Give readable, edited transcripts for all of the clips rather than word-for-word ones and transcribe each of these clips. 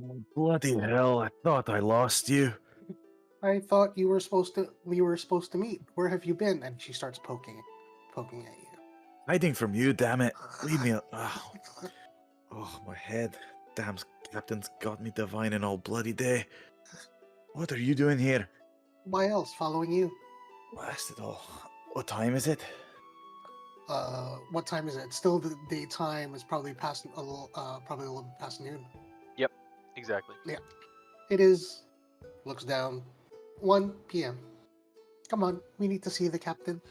Oh, bloody hell, I thought I lost you. I thought we were supposed to meet. Where have you been? And she starts poking at you. Hiding from you, damn it. Leave me. Oh, my head. Damn, captain's got me divining all bloody day. What are you doing here? Why else? Following you. Blast it all. What time is it? What time is it? Still the daytime. It's probably probably a little bit past noon. Yep, exactly. Yeah, it is. Looks down. 1 p.m. Come on, we need to see the captain.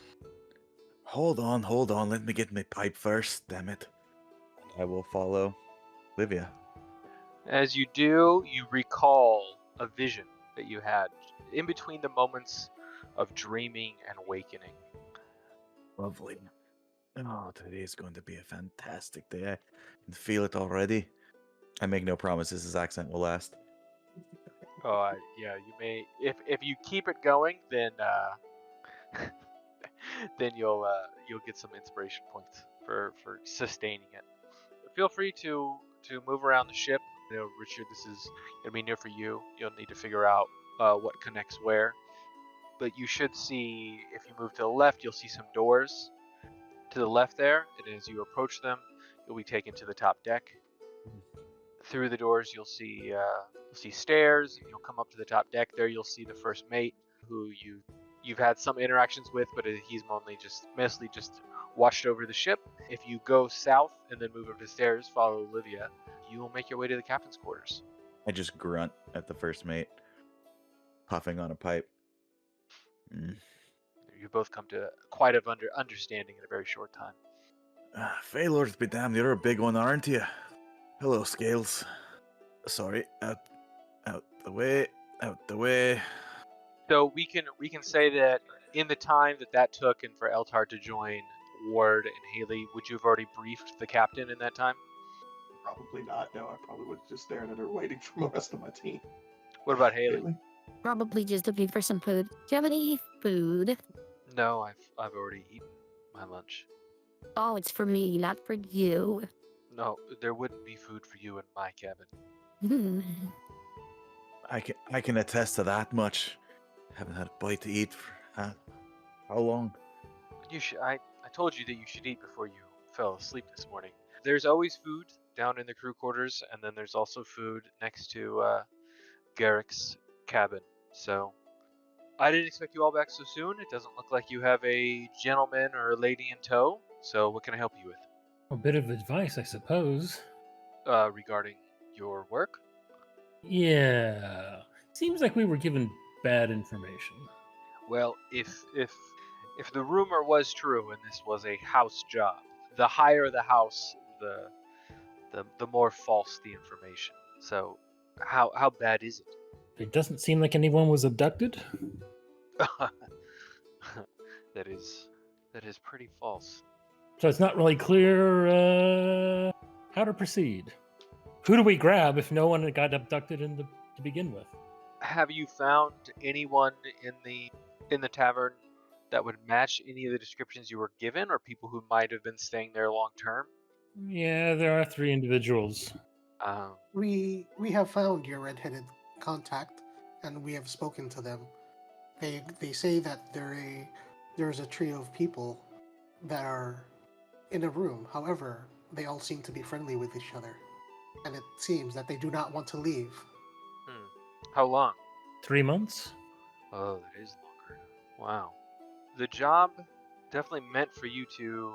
Hold on. Let me get my pipe first, damn it. I will follow Livia. As you do, you recall a vision that you had in between the moments of dreaming and awakening. Lovely. Oh, today's going to be a fantastic day. I can feel it already. I make no promises his accent will last. Yeah, you may. If you keep it going, then then you'll get some inspiration points for sustaining it. Feel free to move around the ship. You know, Richard, this is gonna be new for you. You'll need to figure out what connects where. But you should see, if you move to the left, you'll see some doors to the left there, and as you approach them, you'll be taken to the top deck. Through the doors, you'll see stairs. You'll come up to the top deck. There, you'll see the first mate, who you've had some interactions with, but he's mostly just watched over the ship. If you go south and then move up the stairs, follow Olivia, you will make your way to the captain's quarters. I just grunt at the first mate, puffing on a pipe. You both come to quite of understanding in a very short time. Failures be damned, you're a big one, aren't you? Hello, Scales. Sorry, out the way. So we can say that in the time that took, and for Eltar to join Ward and Haley, would you have already briefed the captain in that time? Probably not. No, I probably would have just stared at her waiting for the rest of my team. What about Haley? Probably just looking for some food. Do you have any food? No, I've already eaten my lunch. Oh, it's for me, not for you. No, there wouldn't be food for you in my cabin. I can attest to that much. Haven't had a bite to eat for how long? I told you that you should eat before you fell asleep this morning. There's always food down in the crew quarters, and then there's also food next to Garrick's cabin. So I didn't expect you all back so soon. It doesn't look like you have a gentleman or a lady in tow. So what can I help you with? A bit of advice, I suppose. Regarding your work? Yeah. Seems like we were given bad information. Well, if the rumor was true and this was a house job, the higher the house, the more false the information. So how bad is it? It doesn't seem like anyone was abducted. That is pretty false. So it's not really clear how to proceed. Who do we grab if no one got abducted to begin with? Have you found anyone in the tavern that would match any of the descriptions you were given, or people who might have been staying there long term? Yeah, there are 3 individuals. We have found your red-headed contact, and we have spoken to them. They say that there's a trio of people that are in a room. However, they all seem to be friendly with each other, and it seems that they do not want to leave. How long? 3 months? Oh, that is longer. Wow. The job definitely meant for you to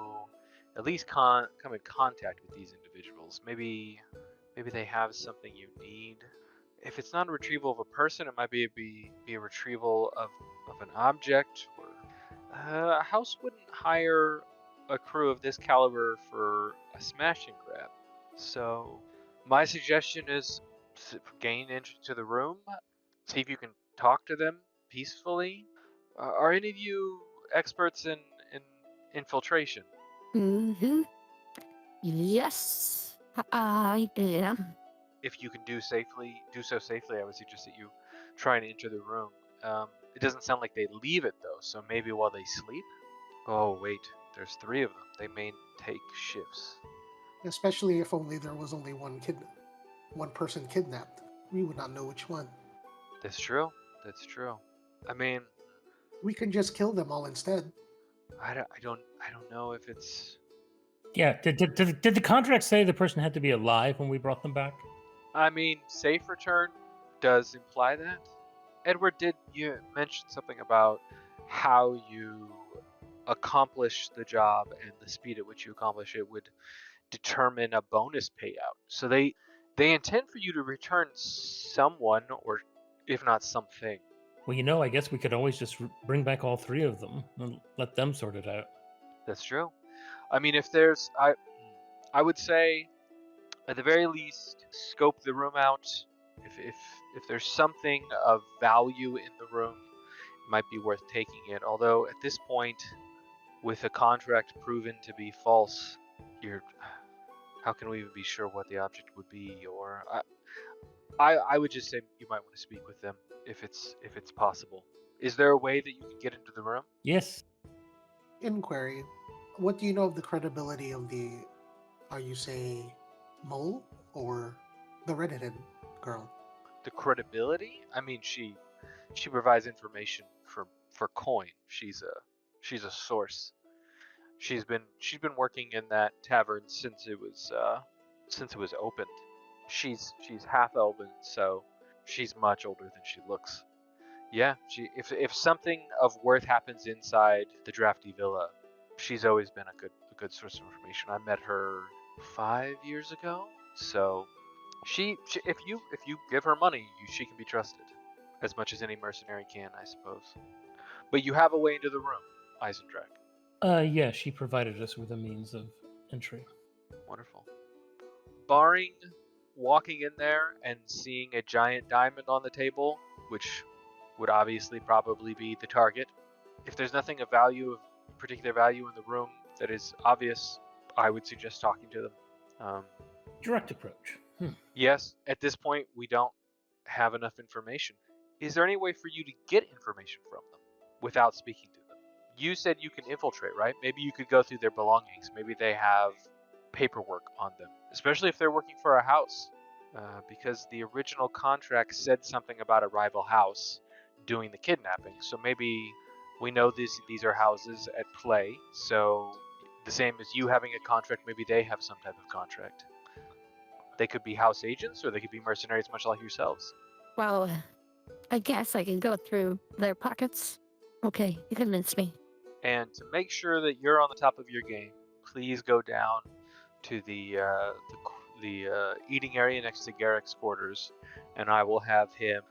at least come in contact with these individuals. Maybe they have something you need. If it's not a retrieval of a person, it might be a retrieval of an object. Or a house wouldn't hire a crew of this caliber for a smash and grab. So my suggestion is gain entry to the room, see if you can talk to them peacefully. Are any of you experts in infiltration? Mm-hmm. Yes, I am. If you can do so safely, I would suggest that you try and enter the room. It doesn't sound like they leave it though, so maybe while they sleep? Oh wait, there's 3 of them. They may take shifts. Especially if there was only one kid. one person kidnapped. We would not know which one. That's true. That's true. I mean, We can just kill them all instead. I don't know if it's. Yeah. Did the contract say the person had to be alive when we brought them back? I mean, safe return does imply that. Edward, did you mention something about how you accomplish the job and the speed at which you accomplish it would determine a bonus payout? So they intend for you to return someone, or if not something. Well, I guess we could always just bring back all 3 of them and let them sort it out. That's true. I mean, if there's, I would say, at the very least, scope the room out. If there's something of value in the room, it might be worth taking it. Although at this point, with a contract proven to be false, how can we even be sure what the object would be? Or I would just say you might want to speak with them if it's possible. Is there a way that you can get into the room? Yes. Inquiry. What do you know of the credibility of the, are you say, mole or the redheaded girl? The credibility? I mean, she provides information for coin. She's a source. She's been working in that tavern since it was opened. She's half elven, so she's much older than she looks. Yeah, if something of worth happens inside the Drafty Villa, she's always been a good source of information. I met her 5 years ago, so she if you give her money, she can be trusted, as much as any mercenary can, I suppose. But you have a way into the room, Eisendrach. Yeah, she provided us with a means of entry. Wonderful. Barring walking in there and seeing a giant diamond on the table, which would obviously probably be the target, if there's nothing of particular value in the room that is obvious, I would suggest talking to them. Direct approach. Yes, at this point, we don't have enough information. Is there any way for you to get information from them without speaking to them? You said you can infiltrate, right? Maybe you could go through their belongings. Maybe they have paperwork on them, especially if they're working for a house, because the original contract said something about a rival house doing the kidnapping. So maybe we know these are houses at play. So the same as you having a contract, maybe they have some type of contract. They could be house agents, or they could be mercenaries, much like yourselves. Well, I guess I can go through their pockets. Okay, you convinced me. And to make sure that you're on the top of your game, please go down to the eating area next to Garrick's quarters, and I'll have him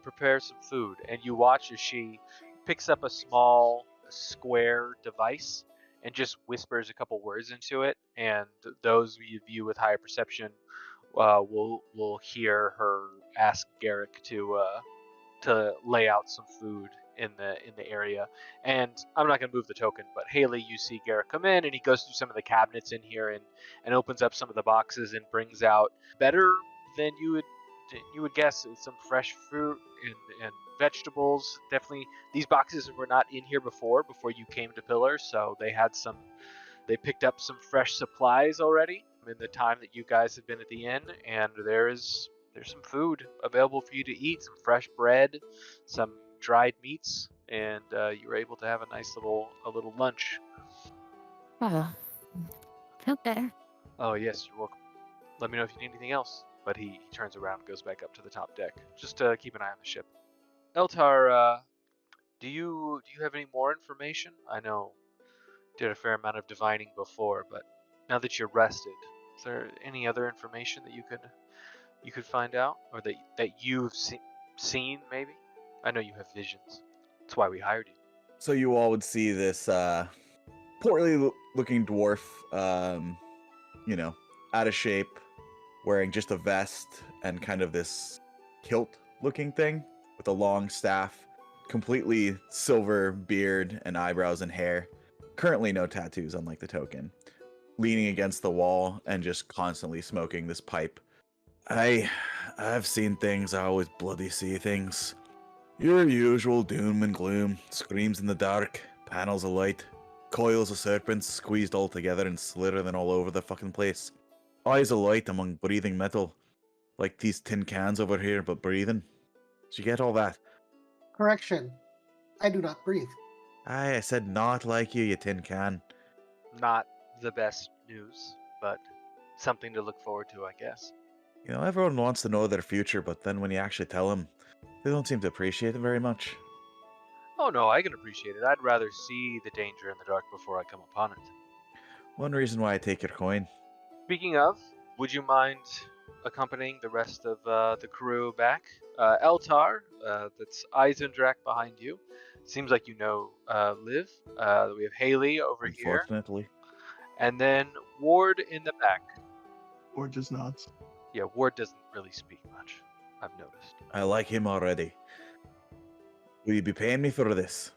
prepare some food. And you watch as she picks up a small square device and just whispers a couple words into it, and those of you with higher perception will hear her ask Garrick to lay out some food in the area. And I'm not going to move the token, but Haley, you see Garrick come in, and he goes through some of the cabinets in here and opens up some of the boxes and brings out, better than you would guess, some fresh fruit and vegetables. Definitely, these boxes were not in here before you came to Pillar, so they picked up some fresh supplies already in the time that you guys have been at the inn, and there's some food available for you to eat, some fresh bread, some dried meats, and you were able to have a nice little lunch. Oh, okay. Oh yes, you're welcome. Let me know if you need anything else. But he turns around and goes back up to the top deck. Just keep an eye on the ship. Eltar, do you have any more information? I know you did a fair amount of divining before, but now that you're rested, is there any other information that you could find out, or that you've seen maybe? I know you have visions. That's why we hired you. So you all would see this poorly looking dwarf, out of shape, wearing just a vest and kind of this kilt looking thing with a long staff, completely silver beard and eyebrows and hair. Currently no tattoos, unlike the token. Leaning against the wall and just constantly smoking this pipe. I've seen things, I always bloody see things. Your usual doom and gloom, screams in the dark, panels of light, coils of serpents squeezed all together and slithering all over the fucking place. Eyes of light among breathing metal. Like these tin cans over here, but breathing. Did you get all that? Correction. I do not breathe. I said not like you, you tin can. Not the best news, but something to look forward to, I guess. You know, everyone wants to know their future, but then when you actually tell them, they don't seem to appreciate it very much. Oh no, I can appreciate it. I'd rather see the danger in the dark before I come upon it. One reason why I take your coin. Speaking of, would you mind accompanying the rest of the crew back? Eltar, that's Eisendrach behind you. Seems like you know Liv. We have Haley over here. Unfortunately. And then Ward in the back. Or just nods. Yeah, Ward doesn't really speak much, I've noticed. I like him already. Will you be paying me for this?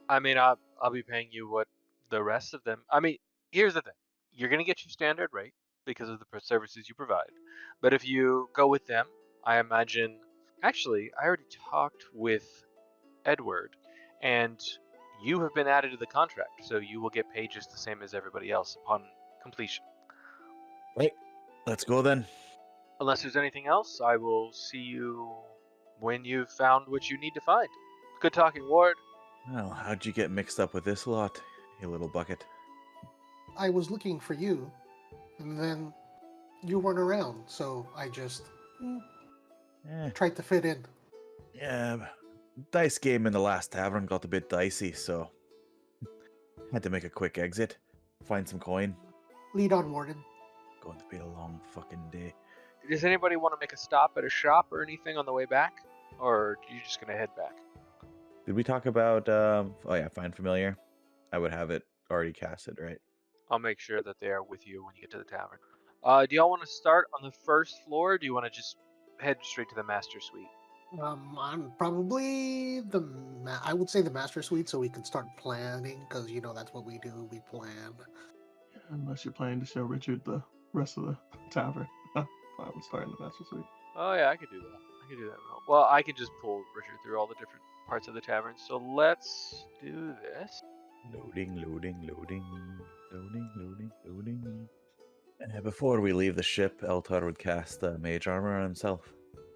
I mean, I'll be paying you what the rest of them. I mean, here's the thing: you're gonna get your standard rate because of the services you provide. But if you go with them, I imagine. Actually, I already talked with Edward, and you have been added to the contract, so you will get paid just the same as everybody else upon completion. Right. Let's go then. Unless there's anything else, I will see you when you've found what you need to find. Good talking, Ward. Well, how'd you get mixed up with this lot, you little bucket? I was looking for you, and then you weren't around, so I just Eh, tried to fit in. yeah, dice game in the last tavern got a bit dicey, so had to make a quick exit, find some coin. Lead on, Warden. Going to be a long fucking day. Does anybody want to make a stop at a shop or anything on the way back? Or are you just going to head back? Did we talk about, oh yeah, find familiar? I would have it already casted, right? I'll make sure that they are with you when you get to the tavern. Do y'all want to start on the first floor, or do you want to just head straight to the master suite? I'm probably I would say the master suite, so we can start planning, because that's what we do. We plan. Unless you're planning to show Richard the rest of the tavern. I would start in the master suite. Oh yeah, I could do that. I could do that. Well, I can just pull Richard through all the different parts of the tavern. So let's do this. Loading, loading, loading, loading, loading, loading. Before we leave the ship, Eltar would cast mage armor on himself.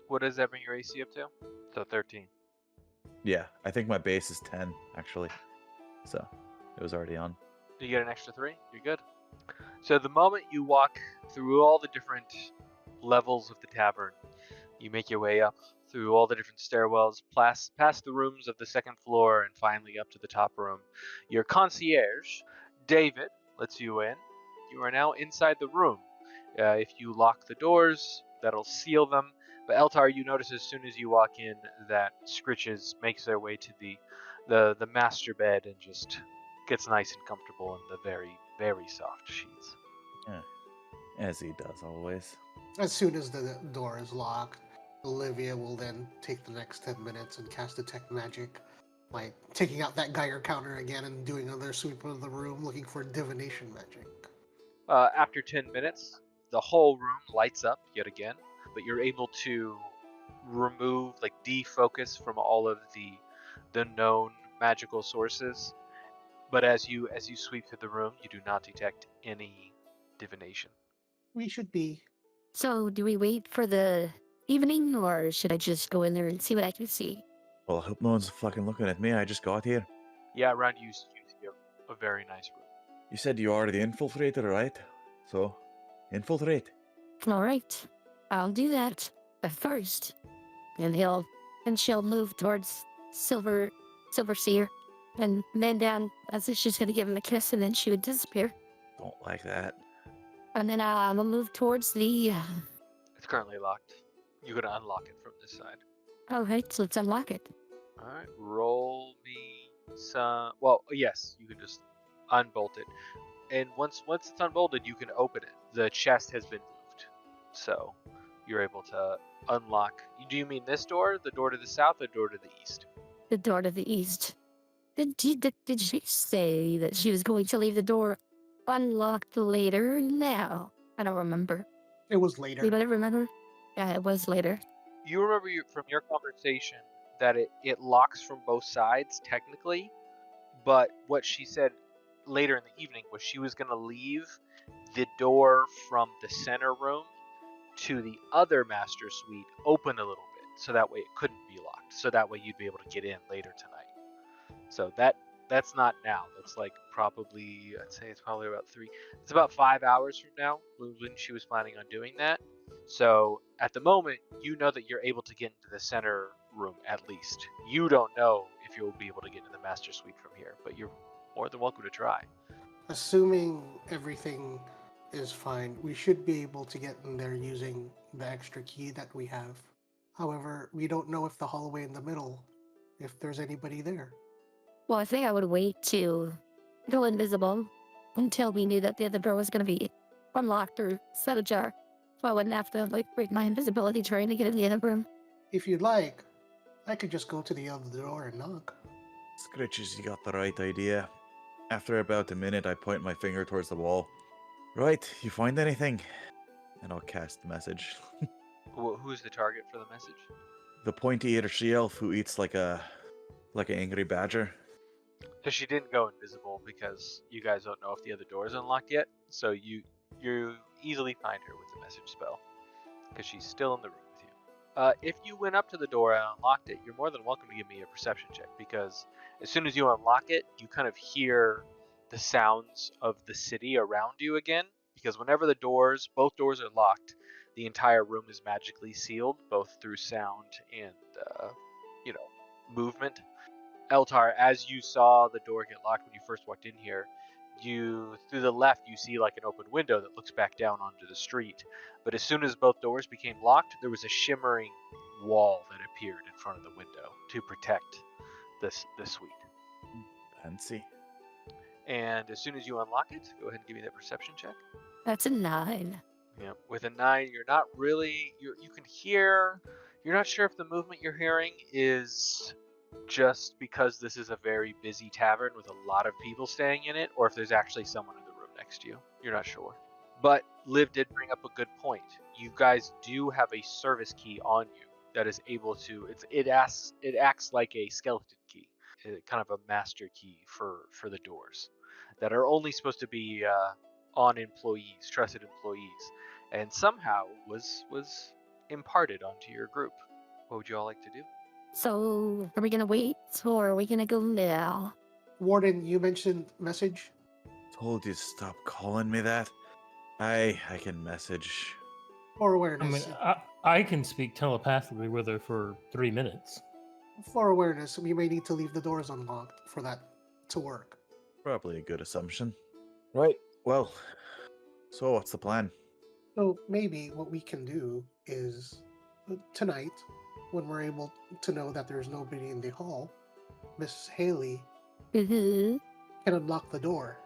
What does that bring your AC up to? So 13. Yeah, I think my base is 10, actually. So, it was already on. Do you get an extra 3? You're good. So the moment you walk through all the different levels of the tavern, you make your way up through all the different stairwells, past the rooms of the second floor, and finally up to the top room. Your concierge, David, lets you in. You are now inside the room. If you lock the doors, that'll seal them. But Eltar, you notice as soon as you walk in that Scritches makes their way to the master bed and just gets nice and comfortable in the very, very soft sheets. Yeah, as he does always. As soon as the door is locked, Olivia will then take the next 10 minutes and cast Detect Magic, like taking out that Geiger counter again and doing another sweep of the room looking for divination magic. After 10 minutes, the whole room lights up yet again, but you're able to remove, defocus from all of the known magical sources. But as you sweep through the room, you do not detect any divination. We should be. So, do we wait for the evening, or should I just go in there and see what I can see? Well, I hope no one's fucking looking at me. I just got here. Yeah, around you see a very nice room. You said you are the infiltrator, right? So, infiltrate. All right, I'll do that. But first, and she'll move towards Silver Seer, and then down as if she's gonna give him a kiss, and then she would disappear. Don't like that. And then I'll move towards the. It's currently locked. You can unlock it from this side. All right, so let's unlock it. All right, roll me some. Well, yes, you can just unbolt it, and once it's unbolted, you can open it. The chest has been moved, so you're able to unlock. Do you mean this door, the door to the south, or the door to the east? The door to the east. Did she say that she was going to leave the door unlocked later? No, I don't remember. It was later. Anybody remember? Yeah, it was later. You remember from your conversation that it locks from both sides technically, but what she said later in the evening was she was going to leave the door from the center room to the other master suite open a little bit, so that way it couldn't be locked. So that way you'd be able to get in later tonight. So that's not now. That's like probably, I'd say it's probably about it's about 5 hours from now when she was planning on doing that. So at the moment, you know that you're able to get into the center room at least. You don't know if you'll be able to get into the master suite from here, but you're more than welcome to try. Assuming everything is fine, we should be able to get in there using the extra key that we have. However, we don't know if the hallway in the middle, if there's anybody there. Well, I think I would wait to go invisible until we knew that the other door was going to be unlocked or set ajar. So I wouldn't have to break my invisibility trying to get in the other room. If you'd like, I could just go to the other door and knock. Scritches, you got the right idea. After about a minute, I point my finger towards the wall. Right, you find anything? And I'll cast the message. Who's the target for the message? The pointy-eared she-elf who eats like an angry badger. So she didn't go invisible because you guys don't know if the other door is unlocked yet. So you easily find her with the message spell because she's still in the room with you. If you went up to the door and unlocked it, you're more than welcome to give me a perception check, because as soon as you unlock it, you kind of hear the sounds of the city around you again. Because whenever both doors are locked, the entire room is magically sealed, both through sound and movement. Eltar, as you saw the door get locked when you first walked in here, through the left you see like an open window that looks back down onto the street. But as soon as both doors became locked, there was a shimmering wall that appeared in front of the window to protect this suite. Fancy. And as soon as you unlock it, go ahead and give me that perception check. That's a 9. Yeah, with a 9, you're not really, you can hear, you're not sure if the movement you're hearing is just because this is a very busy tavern with a lot of people staying in it, or if there's actually someone in the room next to you. You're not sure. But Liv did bring up a good point. You guys do have a service key on you that is able to, it acts like a skeleton key, kind of a master key for the doors that are only supposed to be on employees, trusted employees, and somehow was imparted onto your group. What would you all like to do? So are we going to wait or are we going to go now? Warden, you mentioned message. Told you to stop calling me that. I can message. For I awareness. mean, I can speak telepathically with her for 3 minutes. For awareness, we may need to leave the doors unlocked for that to work. Probably a good assumption. Right, well, so what's the plan? So maybe what we can do is tonight, when we're able to know that there's nobody in the hall, Miss Haley Mhm. can unlock the door.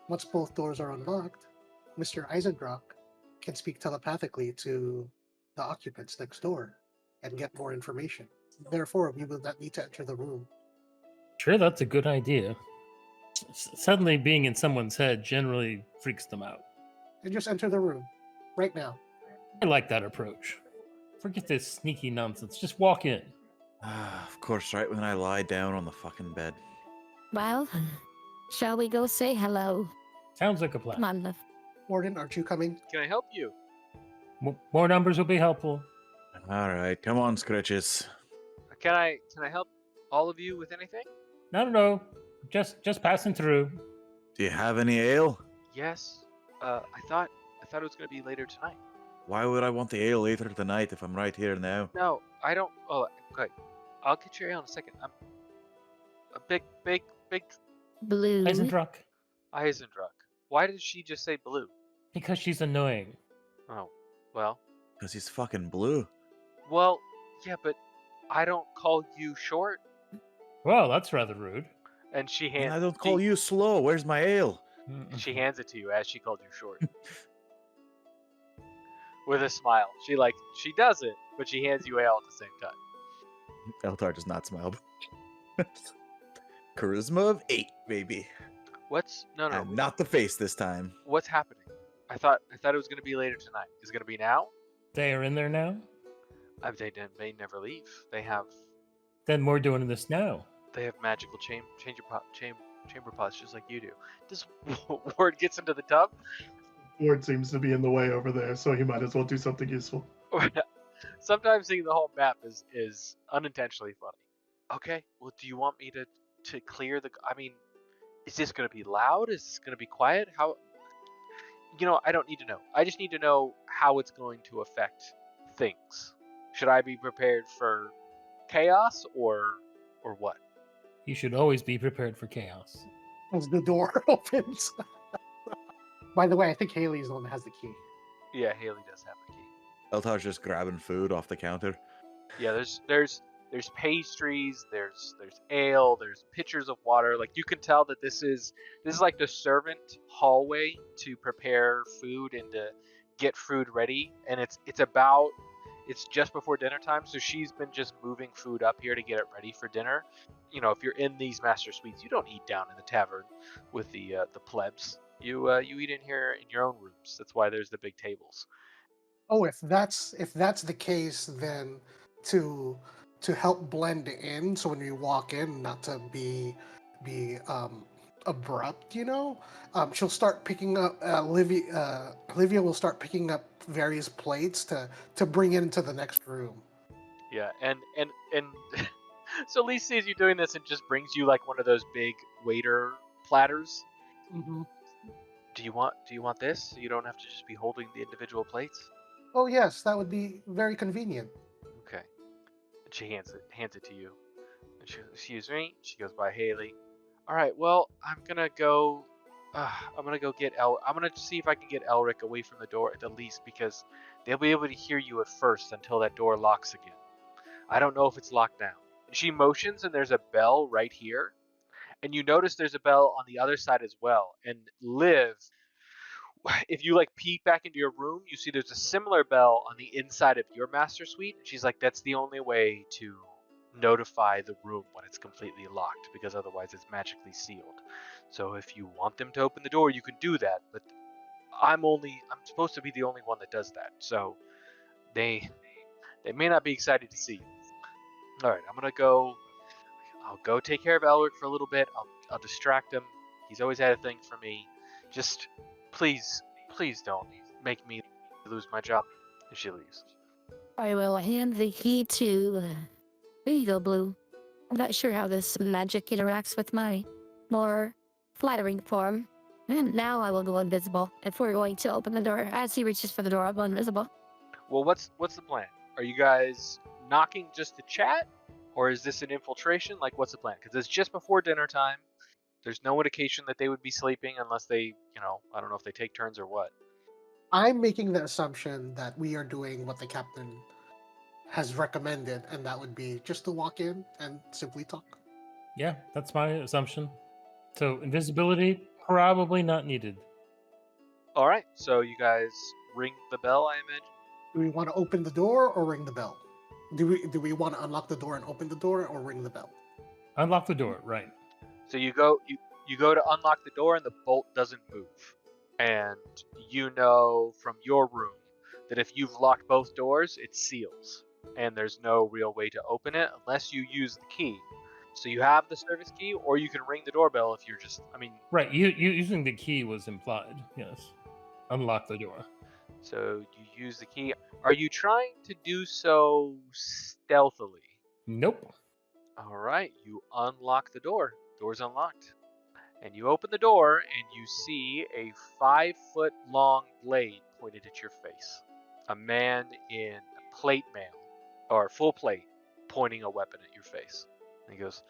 Once both doors are unlocked, Mr. Eisendrach can speak telepathically to the occupants next door and get more information. Therefore, we will not need to enter the room. Sure, that's a good idea. Suddenly being in someone's head generally freaks them out. And just enter the room right now. I like that approach. Forget this sneaky nonsense. Just walk in. Of course, right when I lie down on the fucking bed. Well, shall we go say hello? Sounds like a plan. Come on, Liv. Warden, aren't you coming? Can I help you? More numbers will be helpful. Alright, come on, Scritches. Can I help all of you with anything? No. Just passing through. Do you have any ale? Yes. I thought it was gonna be later tonight. Why would I want the ale later tonight if I'm right here now? No, I don't. Oh, okay. I'll get your ale in a second. I'm a big Blue. Eisendrach. Eisendrach. Why did she just say blue? Because she's annoying. Oh, well, Because he's fucking blue. yeah, but I don't call you short. Well, that's rather rude. And she And hands. I don't call you slow. Where's my ale? And she hands it to you as she called you short. With a smile. She does it, but she hands you ale at the same time. Eltar does not smile. Charisma of 8, baby. What's no? And not the face this time. What's happening? I thought it was gonna be later tonight. Is it gonna be now? They are in there now? They never leave. They have Then we're doing this now. magical chamber pods just like you do. Does Ward gets into the tub? board seems to be in the way over there, so he might as well do something useful. Sometimes seeing the whole map is unintentionally funny. Okay, well, do you want me to clear the? I mean, is this gonna be loud? Is this gonna be quiet? How? I don't need to know. I just need to know how it's going to affect things. Should I be prepared for chaos or what? You should always be prepared for chaos. As the door opens. By the way, I think Haley's the one that has the key. Yeah, Haley does have the key. Eltar's just grabbing food off the counter. Yeah, there's pastries, there's ale, there's pitchers of water. Like, you can tell that this is like the servant hallway to prepare food and to get food ready. And it's just before dinner time, so she's been just moving food up here to get it ready for dinner. If you're in these master suites, you don't eat down in the tavern with the plebs. You eat in here in your own rooms. That's why there's the big tables. Oh, if that's the case, then to help blend in, so when you walk in, not to be abrupt, she'll start picking up. Olivia will start picking up various plates to bring into the next room. Yeah, and so Lee sees you doing this and just brings you like one of those big waiter platters. Mm-hmm. Do you want this? So you don't have to just be holding the individual plates? Oh yes, that would be very convenient. Okay. And she hands it to you. And she goes, excuse me. She goes by Haley. All right. Well, I'm gonna go get I'm gonna see if I can get Elric away from the door at the least, because they'll be able to hear you at first until that door locks again. I don't know if it's locked now. She motions, and there's a bell right here. And you notice there's a bell on the other side as well. And Liv, if you like peek back into your room, you see there's a similar bell on the inside of your master suite. And she's like, that's the only way to notify the room when it's completely locked, because otherwise it's magically sealed. So if you want them to open the door, you can do that, but I'm supposed to be the only one that does that. So they may not be excited to see you. All right, I'll go take care of Elric for a little bit. I'll distract him. He's always had a thing for me. Just please don't make me lose my job. And she leaves. I will hand the key to. There you go, Blue. I'm not sure how this magic interacts with my more flattering form. And now I will go invisible. If we're going to open the door, as he reaches for the door, I'll go invisible. Well, what's the plan? Are you guys knocking just to chat, or is this an infiltration? Like, what's the plan? Because it's just before dinner time. There's no indication that they would be sleeping unless they, I don't know if they take turns or what. I'm making the assumption that we are doing what the captain has recommended, and that would be just to walk in and simply talk. Yeah, that's my assumption. So invisibility, probably not needed. All right, so you guys ring the bell, I imagine? Do we want to open the door or ring the bell? Do we want to unlock the door and open the door, or ring the bell? Unlock the door, right. So you go to unlock the door and the bolt doesn't move. And you know from your room that if you've locked both doors, it seals. And there's no real way to open it unless you use the key. So you have the service key, or you can ring the doorbell if you're just, Right, you using the key was implied, yes. Unlock the door. So you use the key. Are you trying to do so stealthily? Nope. All right, you unlock the door. Door's unlocked. And you open the door, and you see a 5-foot-long blade pointed at your face. A man in plate mail, or full plate, pointing a weapon at your face. And he goes,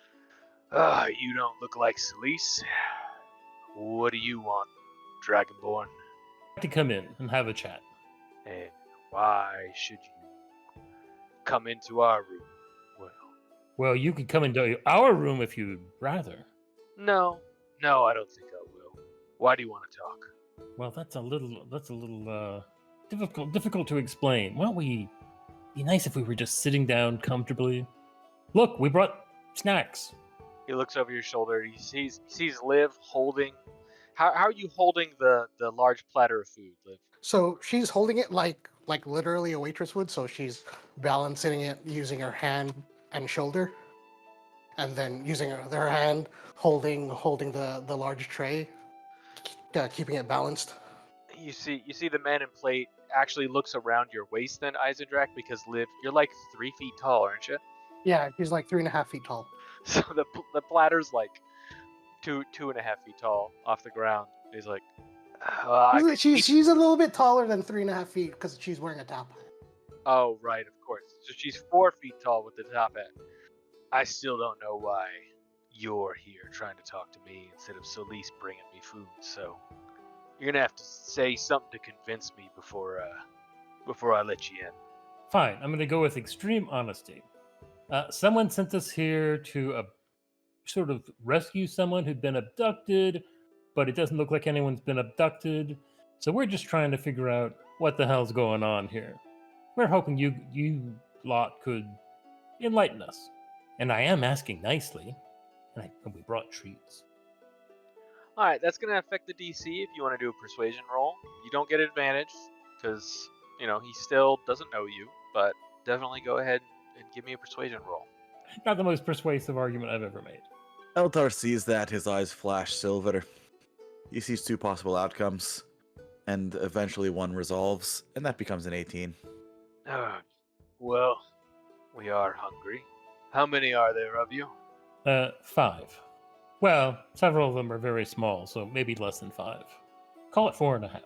you don't look like Celise. What do you want, Dragonborn? To come in and have a chat. And why should you come into our room? Well, you could come into our room if you'd rather. No, I don't think I will. Why do you want to talk? Well, that's a little difficult to explain. Why don't we be nice if we were just sitting down comfortably? Look, we brought snacks. He looks over your shoulder. He sees Liv holding. How are you holding the large platter of food, Liv? So she's holding it like literally a waitress would. So she's balancing it using her hand and shoulder, and then using her hand holding the large tray, keeping it balanced. You see the man in plate actually looks around your waist then, Eisendrach, because Liv, you're like 3 feet tall, aren't you? Yeah, he's like 3.5 feet tall. So the platter's like 2.5 feet tall off the ground. He's like, She's a little bit taller than 3.5 feet because she's wearing a top hat. Oh, right, of course. So she's 4 feet tall with the top hat. I still don't know why you're here trying to talk to me instead of Solis bringing me food. So you're gonna have to say something to convince me before I let you in. Fine, I'm going to go with extreme honesty. Someone sent us here to sort of rescue someone who'd been abducted, but it doesn't look like anyone's been abducted. So we're just trying to figure out what the hell's going on here. We're hoping you lot could enlighten us. And I am asking nicely, and we brought treats. All right, that's gonna affect the DC if you want to do a persuasion roll. You don't get advantage because he still doesn't know you, but definitely go ahead and give me a persuasion roll. Not the most persuasive argument I've ever made. Eltar sees that, his eyes flash silver. He sees 2 possible outcomes, and eventually one resolves, and that becomes an 18. Well, we are hungry. How many are there of you? 5. Well, several of them are very small, so maybe less than 5. Call it 4.5.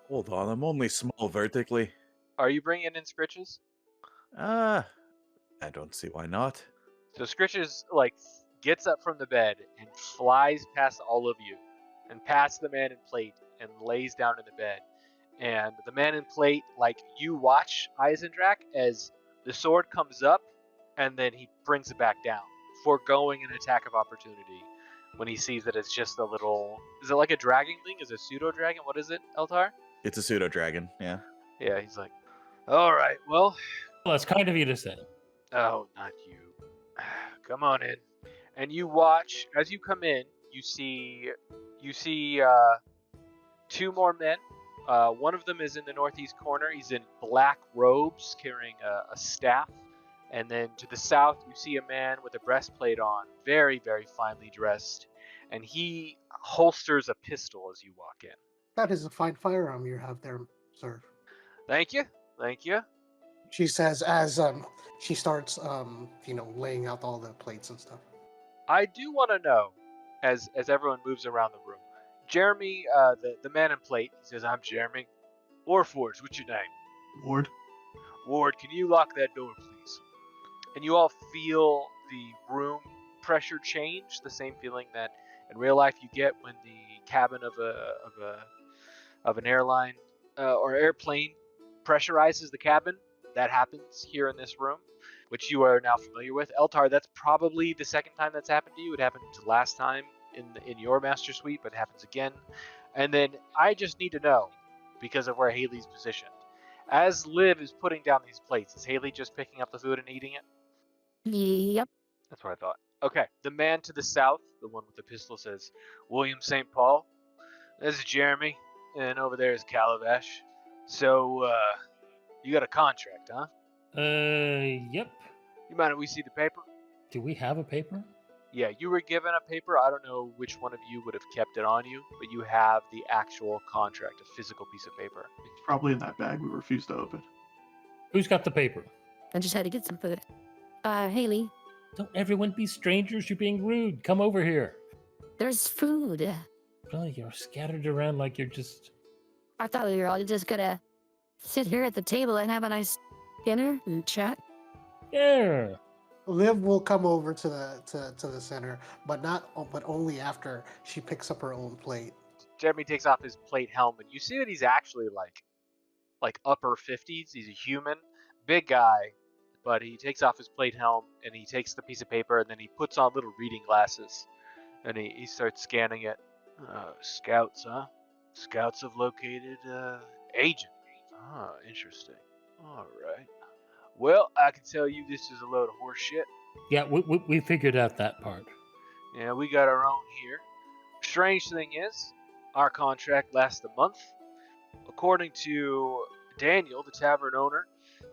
Hold on, I'm only small vertically. Are you bringing in Scritches? I don't see why not. So Scritches gets up from the bed and flies past all of you and past the man in plate and lays down in the bed. And the man in plate, you watch Eisendrach as the sword comes up and then he brings it back down, foregoing an attack of opportunity when he sees that it's just a little... Is it like a dragon thing? Is it a pseudo-dragon? What is it, Eltar? It's a pseudo-dragon, yeah. Yeah, he's like, all right, well... Well, that's kind of you to say. Oh, not you. Come on in. And you watch, as you come in, you see 2 more men. One of them is in the northeast corner. He's in black robes carrying a staff. And then to the south, you see a man with a breastplate on, very, very finely dressed. And he holsters a pistol as you walk in. That is a fine firearm you have there, sir. Thank you. Thank you. She says as she starts laying out all the plates and stuff. I do want to know, as everyone moves around the room, Jeremy, the man in plate, he says, I'm Jeremy. Warforged, what's your name? Ward. Ward, can you lock that door, please? And you all feel the room pressure change, the same feeling that in real life you get when the cabin of an airline or airplane pressurizes the cabin. That happens here in this room, which you are now familiar with. Eltar, that's probably the second time that's happened to you. It happened last time in your master suite, but it happens again. And then I just need to know, because of where Haley's positioned, as Liv is putting down these plates, is Haley just picking up the food and eating it? Yep. That's what I thought. Okay, the man to the south, the one with the pistol, says, William St. Paul. This is Jeremy, and over there is Calabash. So, you got a contract, huh? Yep. You mind if we see the paper? Do we have a paper? Yeah, you were given a paper. I don't know which one of you would have kept it on you, but you have the actual contract, a physical piece of paper. It's probably in that bag we refused to open. Who's got the paper? I just had to get some food. Haley, Don't everyone be strangers. You're being rude. Come over here. there's food. Oh, you're scattered around like you're just... I thought we were all just gonna sit here at the table and have a nice dinner and chat. Yeah. Liv will come over to the center, but only after she picks up her own plate. Jeremy takes off his plate helmet. You see that he's actually like upper 50s. He's a human, big guy, but he takes off his plate helm and he takes the piece of paper and then he puts on little reading glasses and he starts scanning it. Scouts, huh? Scouts have located agent. Ah, interesting. All right. Well, I can tell you this is a load of horse shit. Yeah, we figured out that part. Yeah, we got our own here. Strange thing is, our contract lasts a month. According to Daniel, the tavern owner,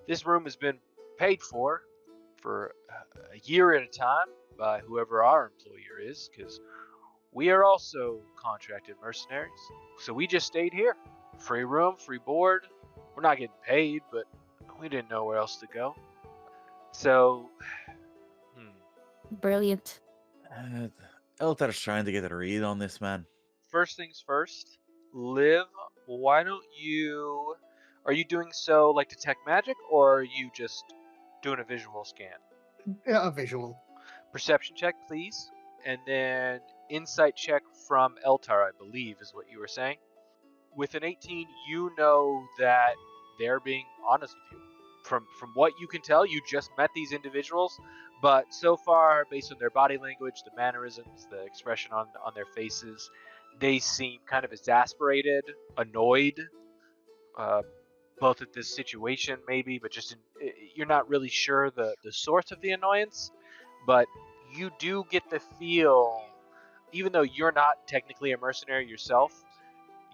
this room has been paid for a year at a time by whoever our employer is, because we are also contracted mercenaries. So we just stayed here. Free room, free board. We're not getting paid, but we didn't know where else to go. So, Brilliant. Eltar's trying to get a read on this, man. first things first, Liv, why don't you... Are you doing so like detect magic, or are you just doing a visual scan? Yeah, a visual. Perception check, please. And then insight check from Eltar, I believe, is what you were saying. With an 18, you know that they're being honest with you. From what you can tell, you just met these individuals, but so far, based on their body language, the mannerisms, the expression on their faces, they seem kind of exasperated, annoyed, both at this situation maybe, but just you're not really sure the source of the annoyance, but you do get the feel, even though you're not technically a mercenary yourself,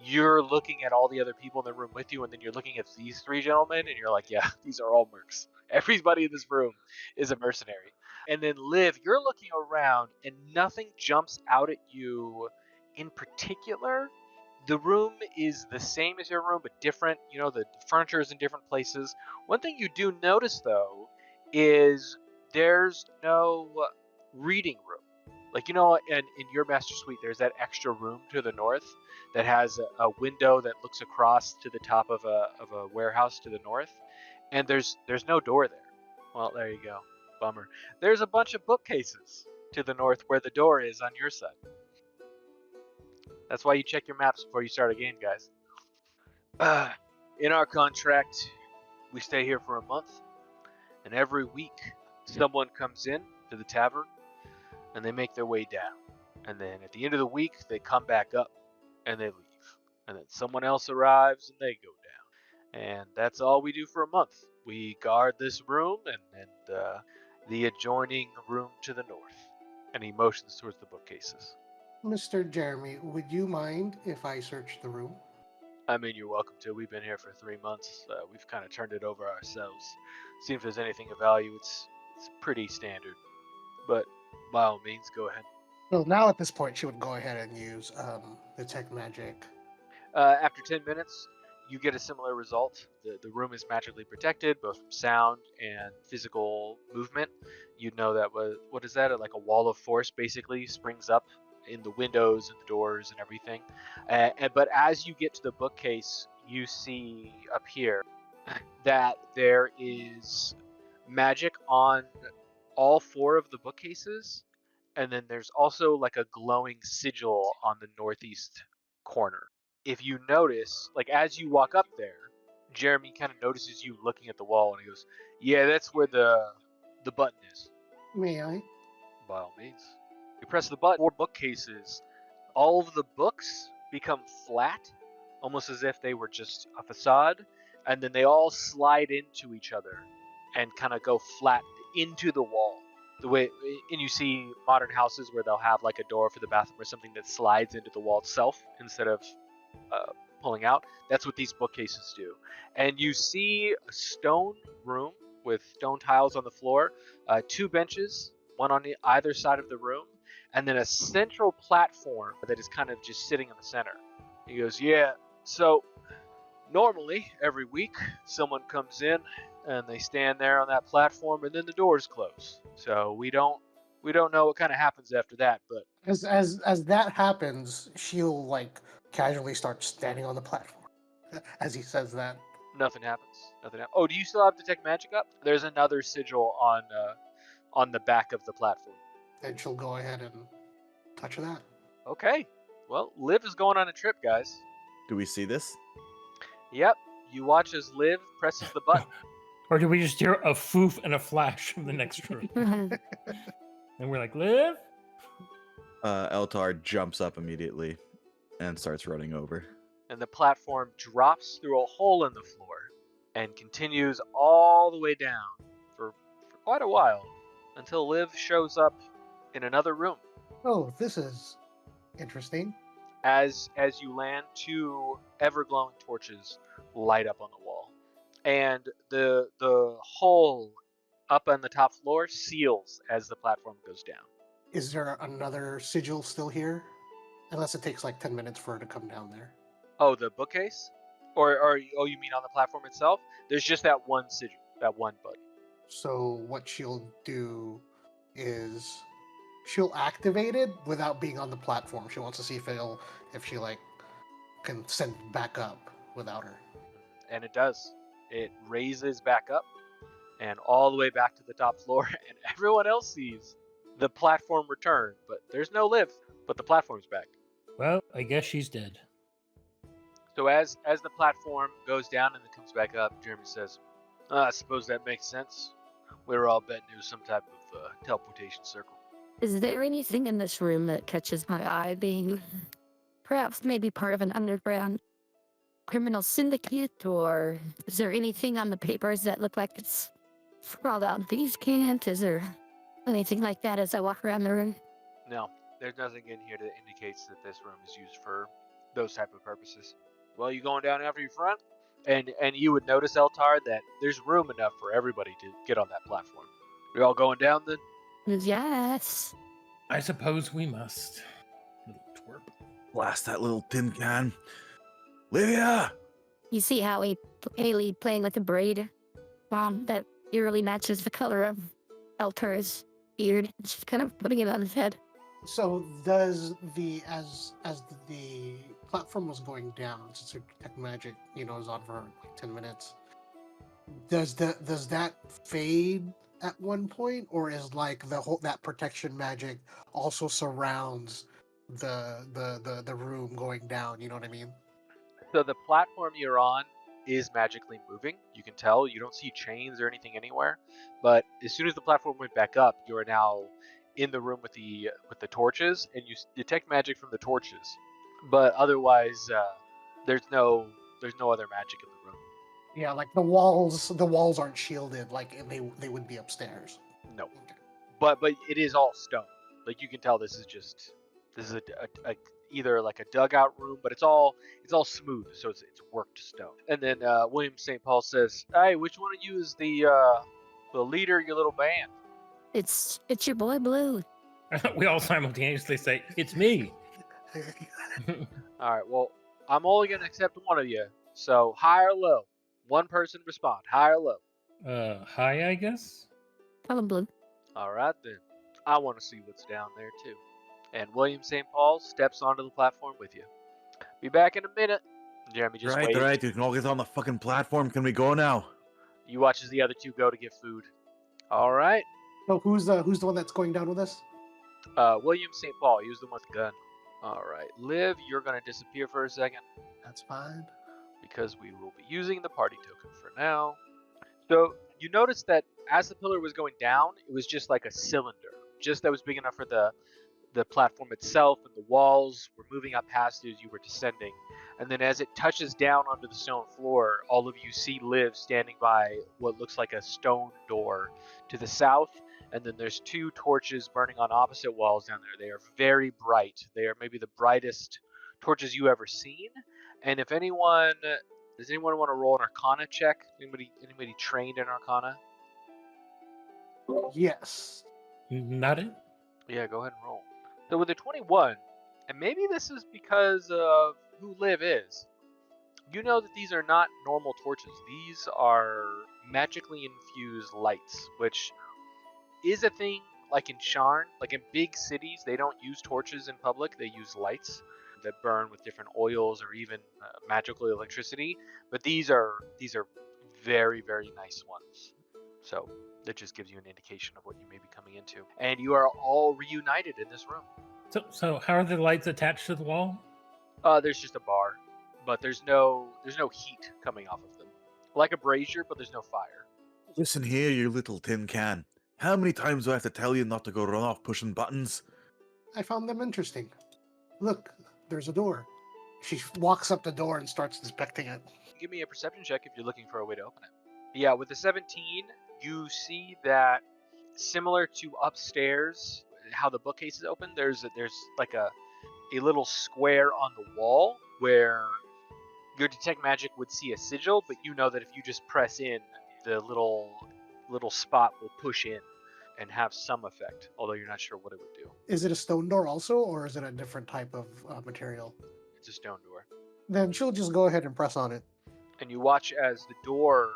you're looking at all the other people in the room with you, and then you're looking at these three gentlemen, and you're like, yeah, these are all mercs. Everybody in this room is a mercenary. And then Liv, you're looking around, and nothing jumps out at you in particular. The room is the same as your room, but different. You know, the furniture is in different places. One thing you do notice, though, is there's no reading room. Like, you know, in your master suite, there's that extra room to the north that has a window that looks across to the top of a warehouse to the north, and there's no door there. Well, there you go. Bummer. There's a bunch of bookcases to the north where the door is on your side. That's why you check your maps before you start a game, guys. In our contract, we stay here for a month, and every week someone comes in to the tavern and they make their way down. And then at the end of the week, they come back up and they leave. And then someone else arrives and they go down. And that's all we do for a month. We guard this room and the adjoining room to the north. And he motions towards the bookcases. Mr. Jeremy, would you mind if I search the room? I mean, you're welcome to. We've been here for 3 months. We've kind of turned it over ourselves. See if there's anything of value. It's pretty standard. But by all means, go ahead. Well, now at this point, she would go ahead and use detect magic. After 10 minutes, you get a similar result. The room is magically protected, both from sound and physical movement. You'd know that what is that? Like a wall of force basically springs up in the windows and the doors and everything. But as you get to the bookcase, you see up here that there is magic on all 4 of the bookcases, and then there's also like a glowing sigil on the northeast corner. If you notice, like as you walk up there, Jeremy kind of notices you looking at the wall, and he goes, "Yeah, that's where the button is." May I? By all means. You press the button, 4 bookcases. All of the books become flat, almost as if they were just a facade, and then they all slide into each other and kind of go flat into the wall. The way, and you see modern houses where they'll have like a door for the bathroom or something that slides into the wall itself instead of pulling out. That's what these bookcases do. And you see a stone room with stone tiles on the floor, 2 benches, one on either side of the room, and then a central platform that is kind of just sitting in the center. He goes, "Yeah, so normally every week someone comes in and they stand there on that platform, and then the doors close. So we don't know what kind of happens after that, but As that happens, she'll like casually start standing on the platform as he says that. nothing happens. Oh, do you still have detect magic up? There's another sigil on the back of the platform. And she'll go ahead and touch that. Okay. Well, Liv is going on a trip, guys. Do we see this? Yep. You watch as Liv presses the button. Or do we just hear a foof and a flash from the next room? And we're like, Liv? Eltar jumps up immediately and starts running over. And the platform drops through a hole in the floor and continues all the way down for quite a while until Liv shows up in another room. Oh, this is interesting. As you land, 2 ever-glowing torches light up on the wall. And the hole up on the top floor seals as the platform goes down. Is there another sigil still here? Unless it takes like 10 minutes for her to come down there. Oh, the bookcase? Or oh, you mean on the platform itself? There's just that one sigil, that one button. So what she'll do is she'll activate it without being on the platform. She wants to see if she like can send it back up without her. And it does. It raises back up and all the way back to the top floor, and everyone else sees the platform return, but there's no Liv, but the platform's back. Well, I guess she's dead. So as the platform goes down and then comes back up, Jeremy says, I suppose that makes sense. We were all betting it was some type of teleportation circle. Is there anything in this room that catches my eye being perhaps maybe part of an underground criminal syndicate, or is there anything on the papers that look like it's scrawled out these can't? Is there anything like that as I walk around the room? No, there's nothing in here that indicates that this room is used for those type of purposes. Well, you going down after your friend? And you would notice, Eltar, that there's room enough for everybody to get on that platform. We all going down then? Yes. I suppose we must. Little twerp. Blast that little tin can. Livia! You see how Haley playing with the braid? That eerily matches the color of Eltar's beard. She's kind of putting it on his head. So does the as the platform was going down, since her detect magic, is on for like 10 minutes, does that fade at one point, or is like the whole that protection magic also surrounds the room going down? You know what I mean? So the platform you're on is magically moving. You can tell. You don't see chains or anything anywhere. But as soon as the platform went back up, you are now in the room with the torches, and you detect magic from the torches. But otherwise, there's no other magic in the room. Yeah, like the walls aren't shielded like they would be upstairs. No, Okay. but it is all stone. Like you can tell, this is a either like a dugout room, but it's all smooth, so it's worked stone. And then William St. Paul says, "Hey, which one of you is the leader of your little band?" It's your boy Blue. We all simultaneously say, "It's me." All right, well, I'm only gonna accept one of you. So high or low? One person respond. High or low? Hi, I guess. Tell him Blue. All right then. I want to see what's down there too. And William St. Paul steps onto the platform with you. Be back in a minute. Jeremy just waves. Right, you can all get on the fucking platform. Can we go now? You watch as the other two go to get food. All right. So who's the one that's going down with us? William St. Paul. He was the one with the gun. All right. Liv, you're going to disappear for a second That's fine. because we will be using the party token for now. So you notice that as the pillar was going down, it was just like a cylinder, just that was big enough for the platform itself, and the walls were moving up past you as you were descending. And then as it touches down onto the stone floor, all of you see Liv standing by what looks like a stone door to the south. And then there's two torches burning on opposite walls down there. They are very bright. They are maybe the brightest torches you ever seen. And if anyone, does anyone want to roll an Arcana check? Anybody trained in Arcana? Yes. Not it. Yeah, go ahead and roll. So with a 21, and maybe this is because of who Liv is, you know that these are not normal torches. These are magically infused lights, which is a thing like in Sharn. Like in big cities, they don't use torches in public. They use lights that burn with different oils or even magical electricity. But these are very, very nice ones. So that just gives you an indication of what you may be coming into. And you are all reunited in this room. So how are the lights attached to the wall? There's just a bar, but there's no heat coming off of them. Like a brazier, but there's no fire. Listen here, you little tin can. How many times do I have to tell you not to go run off pushing buttons? I found them interesting. Look, there's a door. She walks up the door and starts inspecting it. Give me a perception check if you're looking for a way to open it. Yeah, with the 17, you see that similar to upstairs, how the bookcase is open, there's like a little square on the wall where your detect magic would see a sigil, but you know that if you just press in, the little spot will push in and have some effect, although you're not sure what it would do. Is it a stone door also, or is it a different type of material? It's a stone door. Then she'll just go ahead and press on it. and you watch as the door,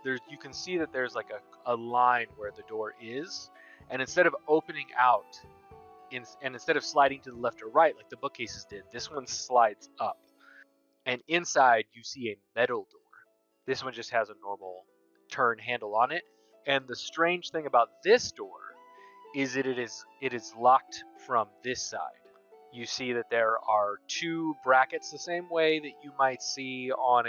you can see that there's like a line where the door is, and instead of opening out, and instead of sliding to the left or right like the bookcases did, this one slides up. And inside you see a metal door. This one just has a normal turn handle on it. And the strange thing about this door is that it is locked from this side. You see that there are two brackets the same way that you might see on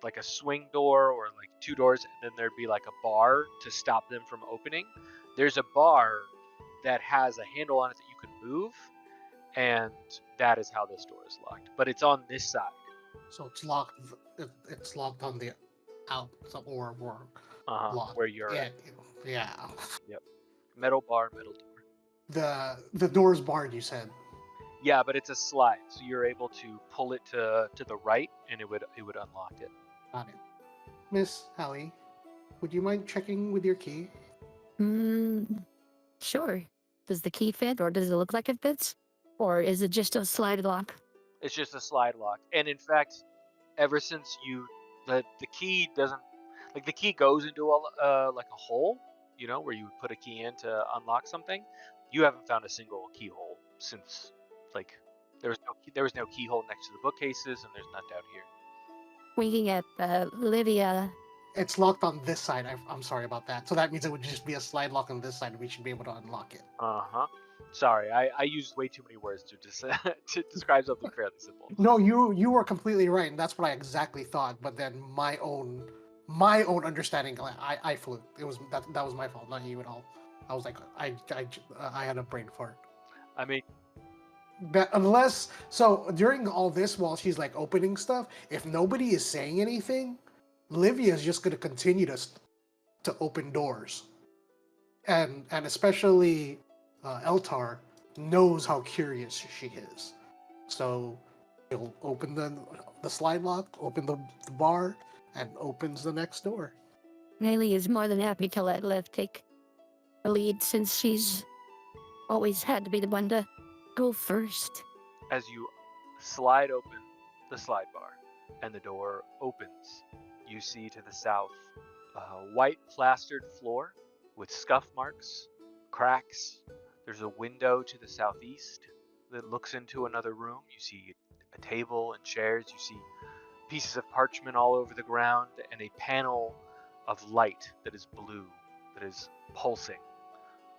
like a swing door or like two doors, and then there'd be like a bar to stop them from opening. There's a bar that has a handle on it that you can move, and that is how this door is locked. But it's on this side. So it's locked. It's locked on the out or locked. Where you're Yeah, at. yeah. Yep. Metal bar, metal door. The door's barred. You said. Yeah, but it's a slide, so you're able to pull it to the right, and it would unlock it. Got it. Miss Hallie, would you mind checking with your key? Sure. Does the key fit, or does it look like it fits? Or is it just a slide lock? It's just a slide lock. And in fact, ever since the key doesn't, like, the key goes into like a hole, where you would put a key in to unlock something. You haven't found a single keyhole since, like, there was no keyhole next to the bookcases, and there's none down here. Winking at Livia. It's locked on this side. I'm sorry about that. So that means it would just be a slide lock on this side. We should be able to unlock it. Sorry, I used way too many words to to describe something fairly simple. No, you were completely right, and that's what I exactly thought. But then my own understanding, I flew. It was that was my fault, not you at all. I was like, I had a brain fart. I mean, unless during all this, while she's like opening stuff, if nobody is saying anything, Livia is just gonna continue to open doors, and especially Eltar knows how curious she is, so he'll open the slide lock, open the bar, and opens the next door. Haley is more than happy to let Liv take the lead, since she's always had to be the one to go first. As you slide open the slide bar and the door opens, you see to the south a white plastered floor with scuff marks, cracks. There's a window to the southeast that looks into another room. You see a table and chairs. You see pieces of parchment all over the ground, and a panel of light that is blue, that is pulsing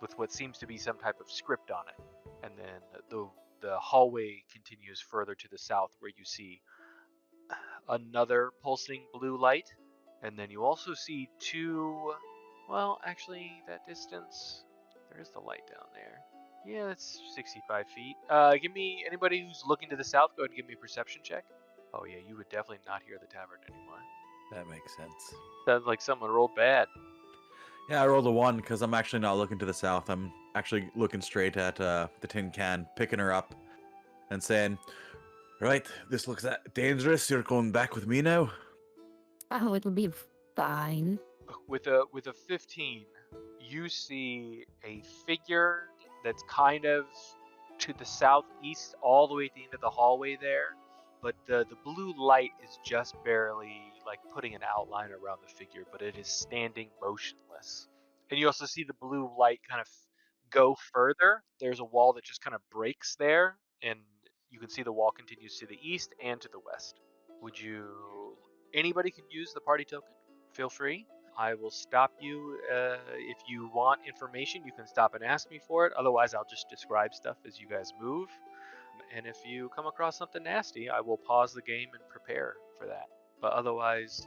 with what seems to be some type of script on it. And then the hallway continues further to the south, where you see another pulsing blue light. And then you also see that distance, there is the light down there. Yeah, that's 65 feet. Anybody who's looking to the south, go ahead and give me a perception check. Oh yeah, you would definitely not hear the tavern anymore. That makes sense. Sounds like someone rolled bad. Yeah, I rolled a 1 because I'm actually not looking to the south. I'm actually looking straight at the tin can, picking her up, and saying, "Right, this looks dangerous. You're going back with me now." Oh, it'll be fine. With a 15, you see a figure that's kind of to the southeast, all the way at the end of the hallway there. But the blue light is just barely like putting an outline around the figure, but it is standing motionless. And you also see the blue light kind of go further. There's a wall that just kind of breaks there, and you can see the wall continues to the east and to the west. Anybody can use the party token. Feel free. I will stop you. If you want information, you can stop and ask me for it. Otherwise, I'll just describe stuff as you guys move. And if you come across something nasty, I will pause the game and prepare for that. But otherwise,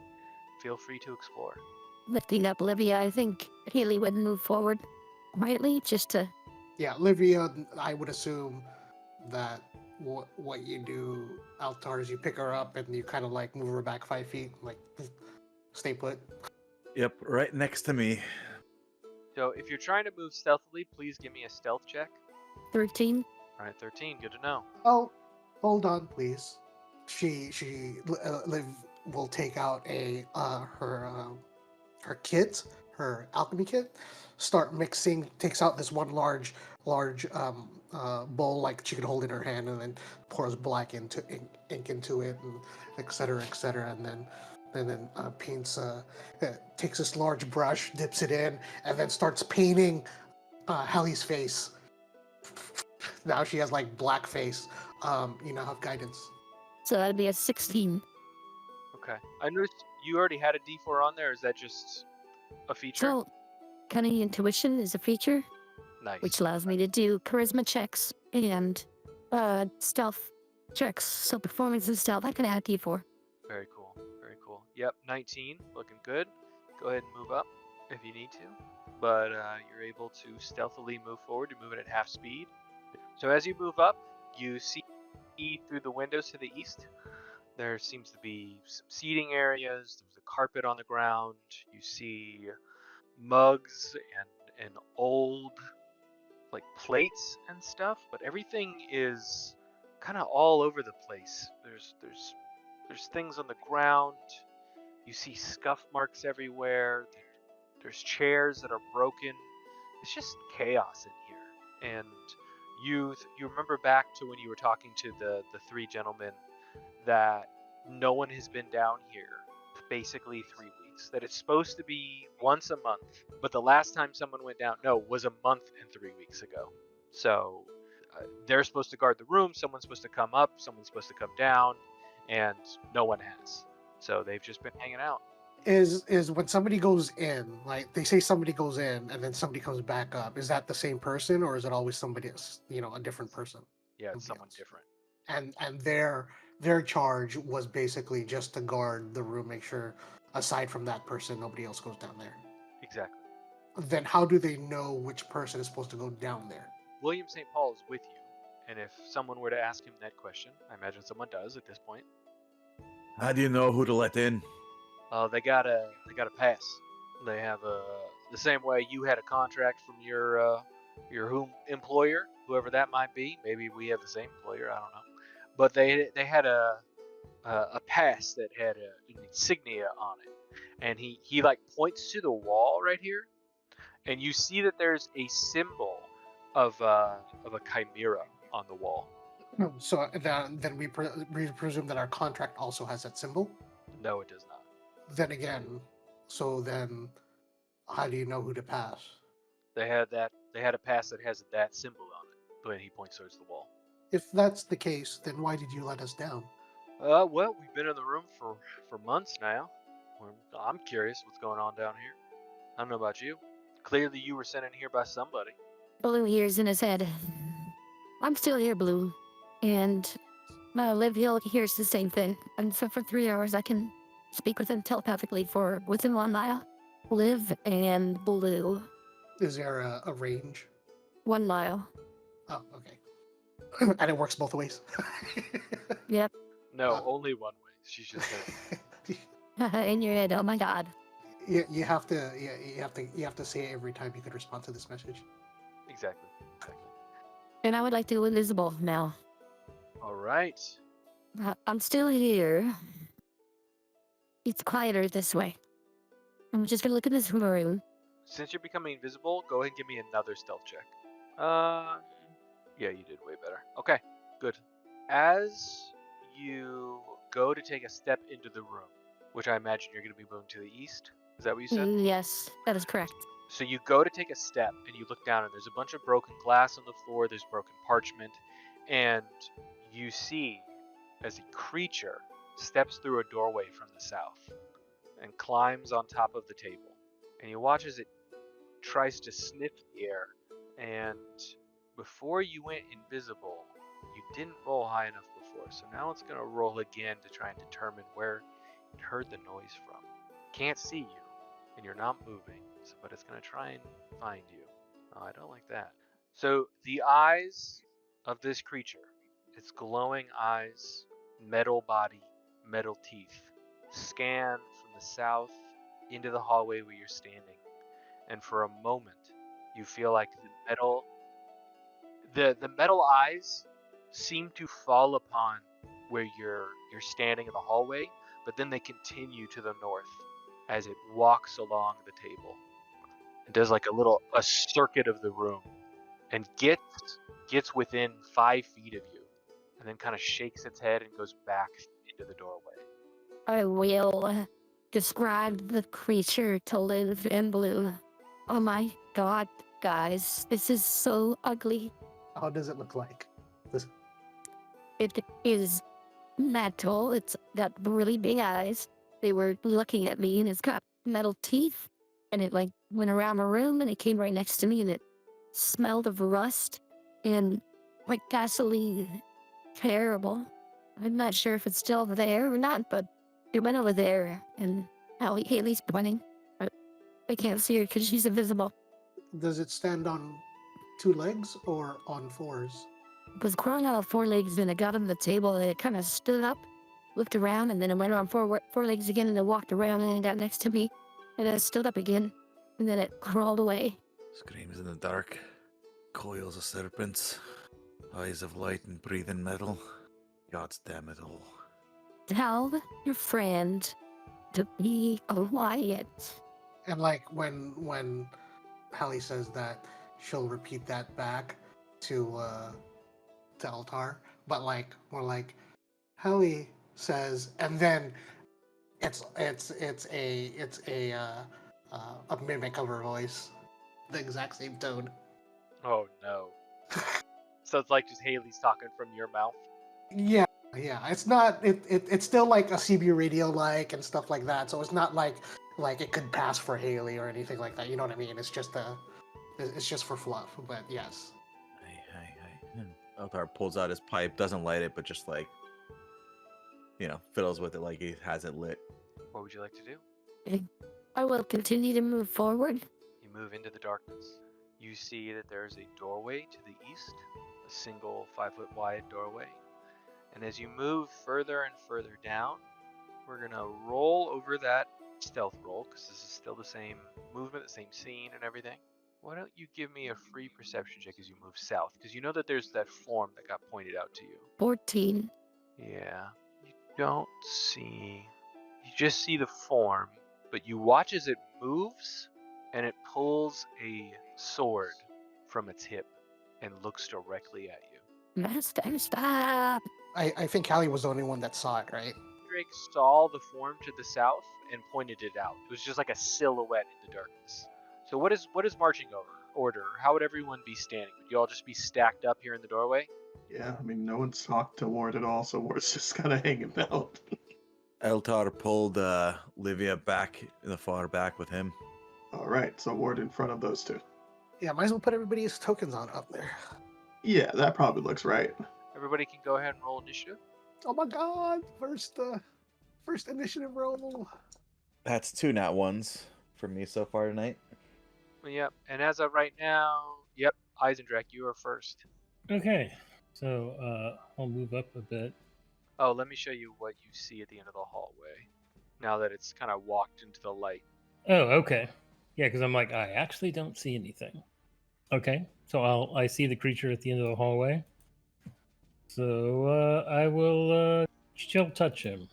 feel free to explore. Lifting up Livia, I think Haley would move forward quietly, just to... Yeah, Livia, I would assume that what you do, Altar, is you pick her up and you kind of like move her back 5 feet, like stay put. Yep, right next to me. So if you're trying to move stealthily, please give me a stealth check. 13. All right, 13. Good to know. Oh, hold on, please. Liv will take out her kit, her alchemy kit, start mixing. Takes out this one large bowl like she could hold in her hand, and then pours black ink into it, and et cetera, and then paints. Takes this large brush, dips it in, and then starts painting Hallie's face. Now she has like black face. You now have guidance. So that'd be a 16. Okay. I noticed you already had a D4 on there. Is that just a feature? So, cunning intuition is a feature, Nice. which allows me to do charisma checks and stealth checks. So performance and stealth, I can add D4. Very cool. Very cool. Yep, 19, looking good. Go ahead and move up if you need to. But you're able to stealthily move forward. You're moving at half speed. So as you move up, you see through the windows to the east. There seems to be some seating areas. There's a carpet on the ground. You see mugs and old like plates and stuff, but everything is kind of all over the place. There's things on the ground. You see scuff marks everywhere. There's chairs that are broken. It's just chaos in here. And you remember back to when you were talking to the three gentlemen that no one has been down here basically 3 weeks. That it's supposed to be once a month, but the last time someone went down, was a month and 3 weeks ago. So they're supposed to guard the room. Someone's supposed to come up. Someone's supposed to come down, and no one has. So they've just been hanging out. Is when somebody goes in, like they say somebody goes in and then somebody comes back up, is that the same person, or is it always somebody else, a different person? Yeah, it's Somebody someone else. different. And their charge was basically just to guard the room, make sure aside from that person nobody else goes down there. Exactly. Then how do they know which person is supposed to go down there? William St. Paul is with you, and if someone were to ask him that question, I imagine someone does at this point. How do you know who to let in? They got a pass. They have the same way you had a contract from your employer, whoever that might be. Maybe we have the same employer. I don't know. But they had a pass that had an insignia on it, and he like points to the wall right here, and you see that there's a symbol of a chimera on the wall. So then we presume that our contract also has that symbol. No, it does not. Then again, so then how do you know who to pass? They had a pass that has that symbol on it, but he points towards the wall. If that's the case, then why did you let us down? Well, we've been in the room for months now. I'm curious what's going on down here. I don't know about you. Clearly you were sent in here by somebody. Blue hears in his head. I'm still here, Blue. And Liv hears the same thing. And so for 3 hours I can speak with him telepathically for within 1 mile. Liv and Blue. Is there a range? 1 mile. Oh, okay. And it works both ways. Yep. No, only one way. She's just said. In your head, oh my god. you have to say it every time you could respond to this message. Exactly. And I would like to go invisible now. All right. I'm still here. It's quieter this way. I'm just gonna look at this room. Since you're becoming invisible, go ahead and give me another stealth check. Yeah, you did way better. Okay, good. As you go to take a step into the room, which I imagine you're going to be moving to the east, is that what you said? Yes, that is correct. So you go to take a step and you look down and there's a bunch of broken glass on the floor, there's broken parchment, and you see as a creature steps through a doorway from the south and climbs on top of the table. And you watch as it tries to sniff the air, and before you went invisible, you didn't roll high enough before, so now it's going to roll again to try and determine where it heard the noise from. Can't see you, and you're not moving, but it's going to try and find you. Oh, I don't like that. So the eyes of this creature, its glowing eyes, metal body, metal teeth, scan from the south into the hallway where you're standing, and for a moment you feel like the metal eyes seem to fall upon where you're standing in the hallway, but then they continue to the north as it walks along the table. and does like a circuit of the room, and gets within 5 feet of you, and then kind of shakes its head and goes back into the doorway. I will describe the creature to live in blue. Oh my god, guys, this is so ugly. How does it look like? This It is metal. It's got really big eyes. They were looking at me, and it's got metal teeth. And it like went around the room, and it came right next to me, and it smelled of rust and like gasoline. Terrible. I'm not sure if it's still there or not, but it went over there, and Haley's pointing. I can't see her because she's invisible. does it stand on 2 legs or on 4s? It was crawling out of 4 legs, and it got on the table, and it kind of stood up, looked around, and then it went on 4 legs again, and it walked around, and it got next to me, and then it stood up again, and then it crawled away. Screams in the dark, coils of serpents, eyes of light and breathing metal. Gods damn it all. Tell your friend to be quiet. And like when Hallie says that, she'll repeat that back to Altar, but like more like Hallie says, and then it's a mimic of her voice, the exact same tone. Oh no. So it's like just Haley's talking from your mouth. Yeah, it's not it's still like a CB radio like and stuff like that, so it's not like it could pass for Haley or anything like that, you know what I mean? It's just for fluff, but yes. Hey. Altar pulls out his pipe, doesn't light it, but just like, fiddles with it like he has it lit. What would you like to do? I will continue to move forward. You move into the darkness. You see that there's a doorway to the east, a single 5-foot wide doorway. And as you move further and further down, we're gonna roll over that stealth roll, because this is still the same movement, the same scene and everything. Why don't you give me a free perception check as you move south, because you know that there's that form that got pointed out to you. 14. Yeah, you don't see, you just see the form, but you watch as it moves, and it pulls a sword from its hip and looks directly at you. Master, stop. I think Hallie was the only one that saw it, right? Drake saw the form to the south and pointed it out. It was just like a silhouette in the darkness. So what is marching order? How would everyone be standing? Would you all just be stacked up here in the doorway? Yeah, I mean, no one's talked to Ward at all, so Ward's just kind of hanging out. Eltar pulled Livia back in the far back with him. All right, so Ward in front of those two. Yeah, might as well put everybody's tokens on up there. Yeah, that probably looks right. Everybody can go ahead and roll initiative. Oh my god, first initiative roll. That's 2 nat ones for me so far tonight. Yep, and as of right now, yep, Eisendrach, you are first. Okay, so I'll move up a bit. Oh, let me show you what you see at the end of the hallway, now that it's kind of walked into the light. Oh, okay. Yeah, because I'm like, I actually don't see anything. Okay, so I see the creature at the end of the hallway. So I will chill touch him.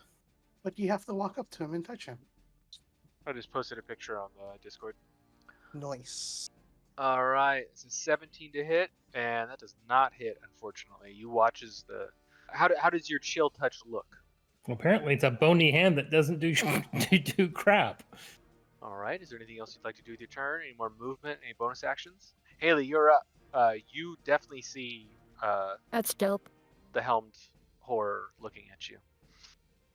But you have to walk up to him and touch him. I just posted a picture on the Discord. Nice. All right, it's a 17 to hit, and that does not hit, unfortunately. You watch as the... How does your chill touch look? Well, apparently it's a bony hand that doesn't do do crap. All right, is there anything else you'd like to do with your turn? Any more movement? Any bonus actions? Haley, you're up. You definitely see That's dope. the helmed horror looking at you.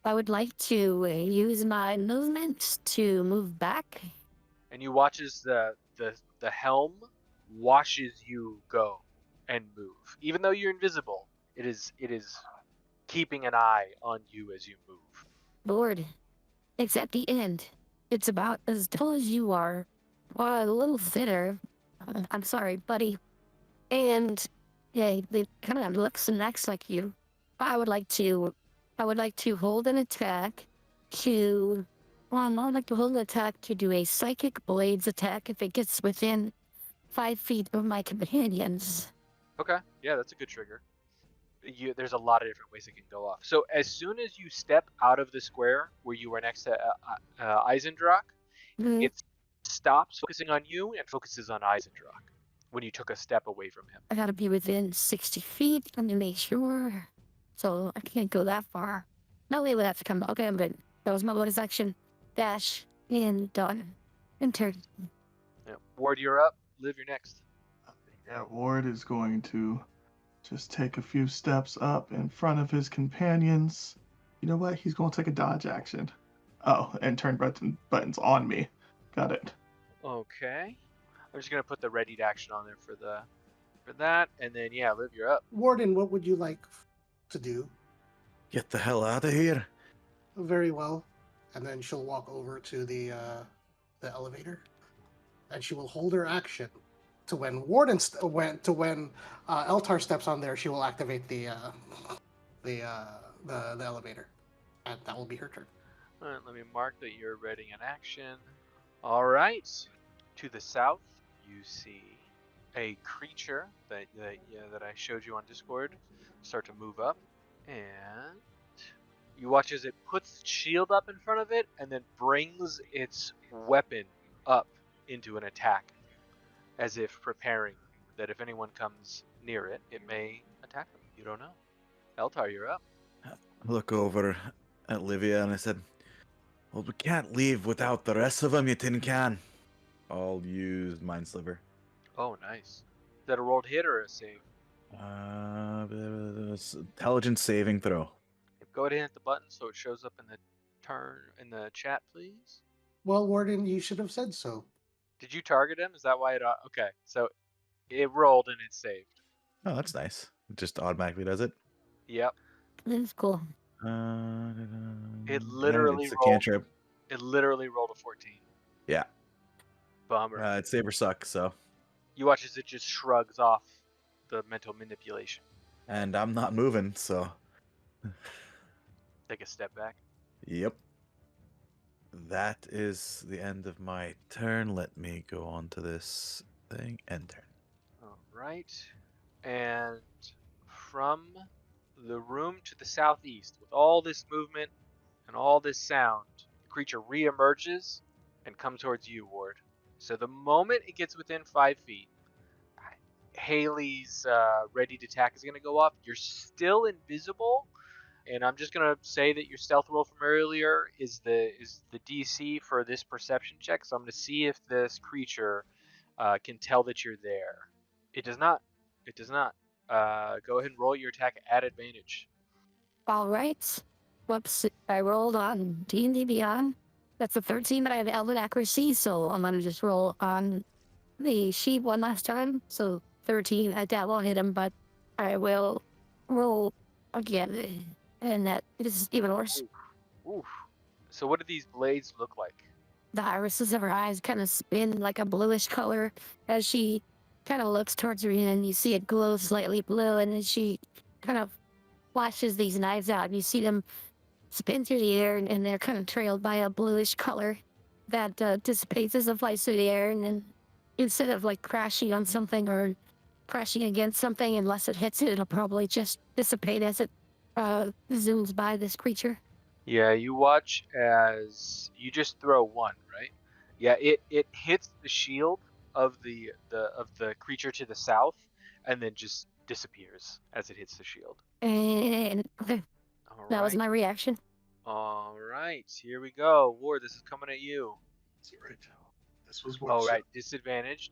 I would like to use my movement to move back. And you watch as the helm watches you go and move. Even though you're invisible, it is keeping an eye on you as you move. Lord, it's at the end. It's about as tall as you are. Well, a little thinner. I'm sorry, buddy. And yeah, they kind of looks and acts like you. I would like to hold an attack to. Well, I'd like to hold an attack to do a psychic blades attack if it gets within 5 feet of my companions. Okay, yeah, that's a good trigger. There's a lot of different ways it can go off. So as soon as you step out of the square where you were next to Eisendrach, Mhm. it's stops focusing on you and focuses on Eisendrach when you took a step away from him. I gotta be within 60 feet. Let me make sure. So I can't go that far. No, they would have to come. Okay, I'm good. That was my bonus action. Dash. And done. And turn. Yeah. Ward, you're up. Liv, you're next. Yeah, Ward is going to just take a few steps up in front of his companions. You know what? He's going to take a dodge action. Oh, and turn buttons on me. Got it. Okay. I'm just gonna put the ready to action on there for that, and then yeah, Liv, you're up. Warden, what would you like to do? Get the hell out of here. Very well. And then she'll walk over to the elevator, and she will hold her action to when Eltar steps on there. She will activate the elevator, and that will be her turn. All right, let me mark that you're ready in action. All right. To the south, you see a creature that I showed you on Discord start to move up, and you watch as it puts its shield up in front of it and then brings its weapon up into an attack, as if preparing that if anyone comes near it, it may attack them. You don't know. Eltar, you're up. I look over at Livia and I said, well, we can't leave without the rest of them, you tin can. I'll use Mind Sliver. Oh, nice. Is that a rolled hit or a save? Intelligence saving throw. Go ahead and hit the button so it shows up in the chat, please. Well, Warden, you should have said so. Did you target him? Is that why it? Okay, so it rolled and it saved. Oh, that's nice. It just automatically does it. Yep. That's cool. It literally it's a rolled. cantrip. It literally rolled a 14. Yeah. Bummer. It saber sucks, so. You watch as it just shrugs off the mental manipulation. And I'm not moving, so. Take a step back. Yep. That is the end of my turn. Let me go on to this thing. End turn. All right. And from the room to the southeast, with all this movement and all this sound, the creature reemerges and comes towards you, Ward. So the moment it gets within 5 feet, Haley's ready to attack is going to go off. You're still invisible, and I'm just going to say that your stealth roll from earlier is the DC for this perception check. So I'm going to see if this creature can tell that you're there. It does not. It does not. Go ahead and roll your attack at advantage. All right. Whoops. I rolled on D&D Beyond. That's a 13, but I have Elven accuracy, so I'm going to just roll on the sheet one last time. So 13. That won't hit him, but I will roll again. And that is even worse. Oof. So what do these blades look like? The irises of her eyes kind of spin like a bluish color as she kind of looks towards her, and you see it glow slightly blue, and then she kind of flashes these knives out, and you see them spin through the air, and they're kind of trailed by a bluish color that dissipates as it flies through the air, and then instead of like crashing on something or crashing against something, unless it hits it, it'll probably just dissipate as it zooms by this creature. Yeah, you watch as you just throw one, right? Yeah, it hits the shield of the creature to the south, and then just disappears as it hits the shield. And All that was right. my reaction. All right, here we go. Ward, this is coming at you. That's right. This was what. Oh, right. Disadvantage,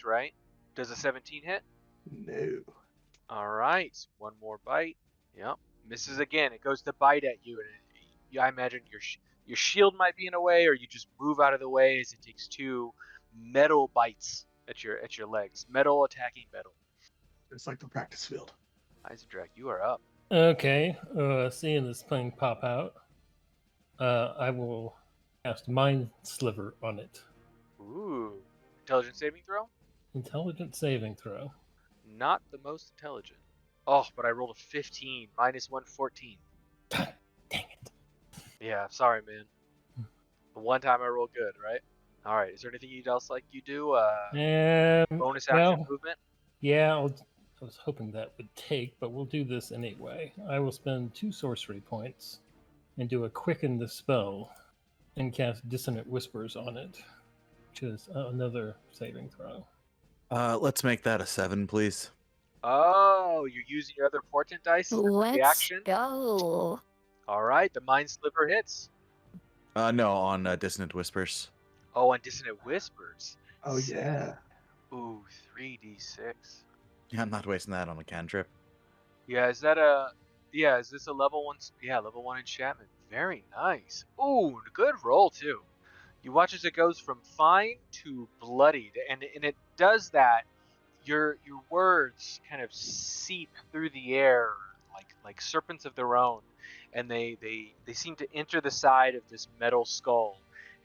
right? Does a 17 hit? No. All right. One more bite. Yep. Misses again. It goes to bite at you, and I imagine your shield might be in a way, or you just move out of the way as it takes 2 metal bites at your legs. Metal attacking metal. It's like the practice field. Eisendrach, you are up. Okay, seeing this thing pop out, I will cast Mind Sliver on it. Ooh. Intelligence saving throw? Intelligence saving throw. Not the most intelligent. Oh, but I rolled a 15, minus 114. God dang it. Yeah, sorry, man. The one time I rolled good, right? All right. Is there anything else like you do? Bonus action movement? Yeah, I was hoping that would take, but we'll do this anyway. I will spend 2 sorcery points and do a quicken the spell and cast Dissonant Whispers on it. which is another saving throw. Let's make that a 7, please. Oh, you're using your other portent dice as a Let's reaction? go. All right, the Mind Sliver hits. No, on Dissonant Whispers. Oh, and Dissonant Whispers. Oh yeah. Ooh, 3d6. Yeah, I'm not wasting that on a cantrip. Yeah, is that a... Yeah, is this a level 1... Yeah, level 1 enchantment. Very nice. Ooh, good roll, too. You watch as it goes from fine to bloodied, and it does that. Your words kind of seep through the air like serpents of their own, and they seem to enter the side of this metal skull,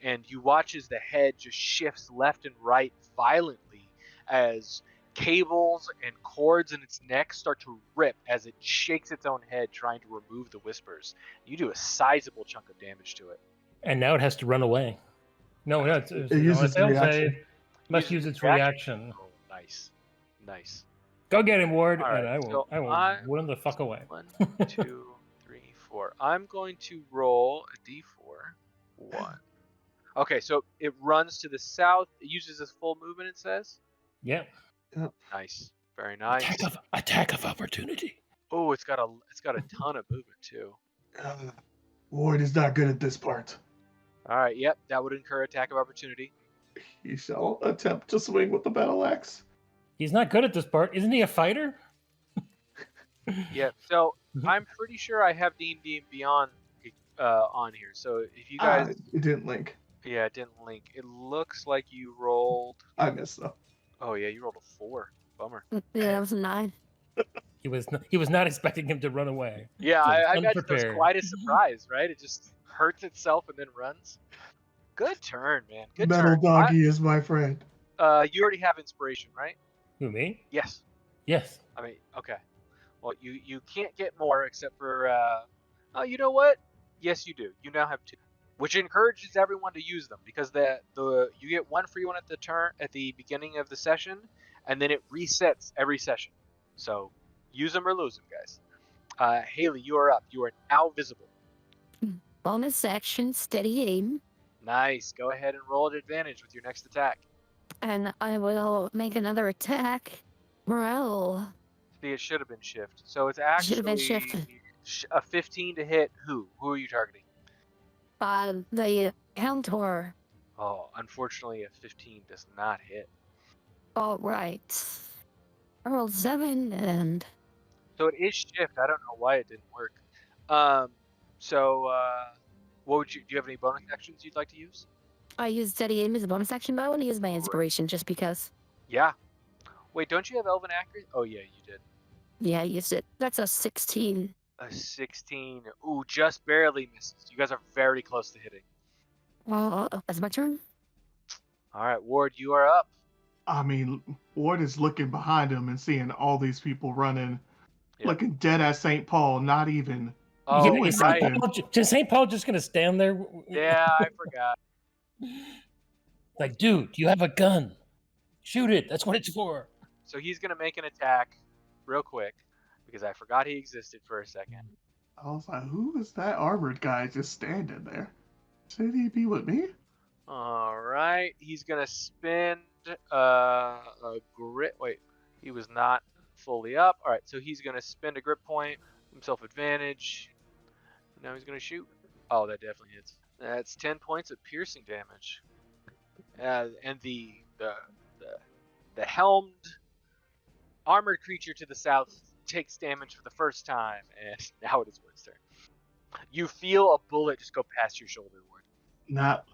and you watch as the head just shifts left and right violently as cables and cords in its neck start to rip as it shakes its own head trying to remove the whispers. You do a sizable chunk of damage to it. And now it has to run away. No, it's It uses a its failed reaction. save. Must use its reaction. Oh, nice. Go get him, Ward, All right, and I so will I- run the fuck away. 1, 2, 3, 4. I'm going to roll a d4. 1. Okay, so it runs to the south. It uses its full movement, it says. Yeah. Nice. Very nice. Attack of opportunity. Oh, it's got a ton of movement too. Ward is not good at this part. All right, yep, that would incur attack of opportunity. He shall attempt to swing with the battle axe. He's not good at this part. Isn't he a fighter? Yeah, so Mhm. I'm pretty sure I have D&D and Beyond on here. So if you guys, It didn't link. yeah, it didn't link. It looks like you rolled. I missed though. Oh yeah, you rolled a 4. Bummer. Yeah, that was a 9. He was not expecting him to run away. Yeah, So I it's imagine that was unprepared. quite a surprise, right? It just hurts itself and then runs. Good turn, man. Good Metal turn. doggy is my friend. You already have inspiration, right? Who, me? Yes. Yes. I mean, okay. Well, you can't get more except for. Oh, you know what? Yes, you do. You now have 2, which encourages everyone to use them because you get 1 free one at the beginning of the session, and then it resets every session. So use them or lose them, guys. Haley, you are up. You are now visible. Bonus action, steady aim. Nice. Go ahead and roll at advantage with your next attack. And I will make another attack. Morale. See, it should have been shift. So it's Should actually have been shifted. a 15 to hit. Who? Who are you targeting? The Countor. Oh, unfortunately, a 15 does not hit. All right. I rolled 7 and So it is shift. I don't know why it didn't work. What would you? Do you have any bonus actions you'd like to use? I used steady aim as a bonus action, but I want to use my inspiration just because. Yeah. Wait, don't you have Elven Accuracy? Oh yeah, you did. Yeah, I used it. That's a 16. A 16. Ooh, just barely misses. You guys are very close to hitting. That's my turn. All right, Ward, you are up. I mean, Ward is looking behind him and seeing all these people running, Yeah. looking dead at St. Paul, not even. Oh, Yeah, is right. St. Paul just gonna stand there? Yeah, I forgot. Like, dude, you have a gun. Shoot it. That's what it's for. So he's gonna make an attack real quick because I forgot he existed for a second. I was like, who is that armored guy just standing there? Should he be with me? All right, he's gonna spend a grit. Wait, he was not fully up. All right, so he's gonna spend a grip point, himself advantage. Now he's gonna shoot. Oh, that definitely hits. That's 10 points of piercing damage. And the helmed armored creature to the south takes damage for the first time, and now it is Ward's turn. You feel a bullet just go past your shoulder, Ward. Not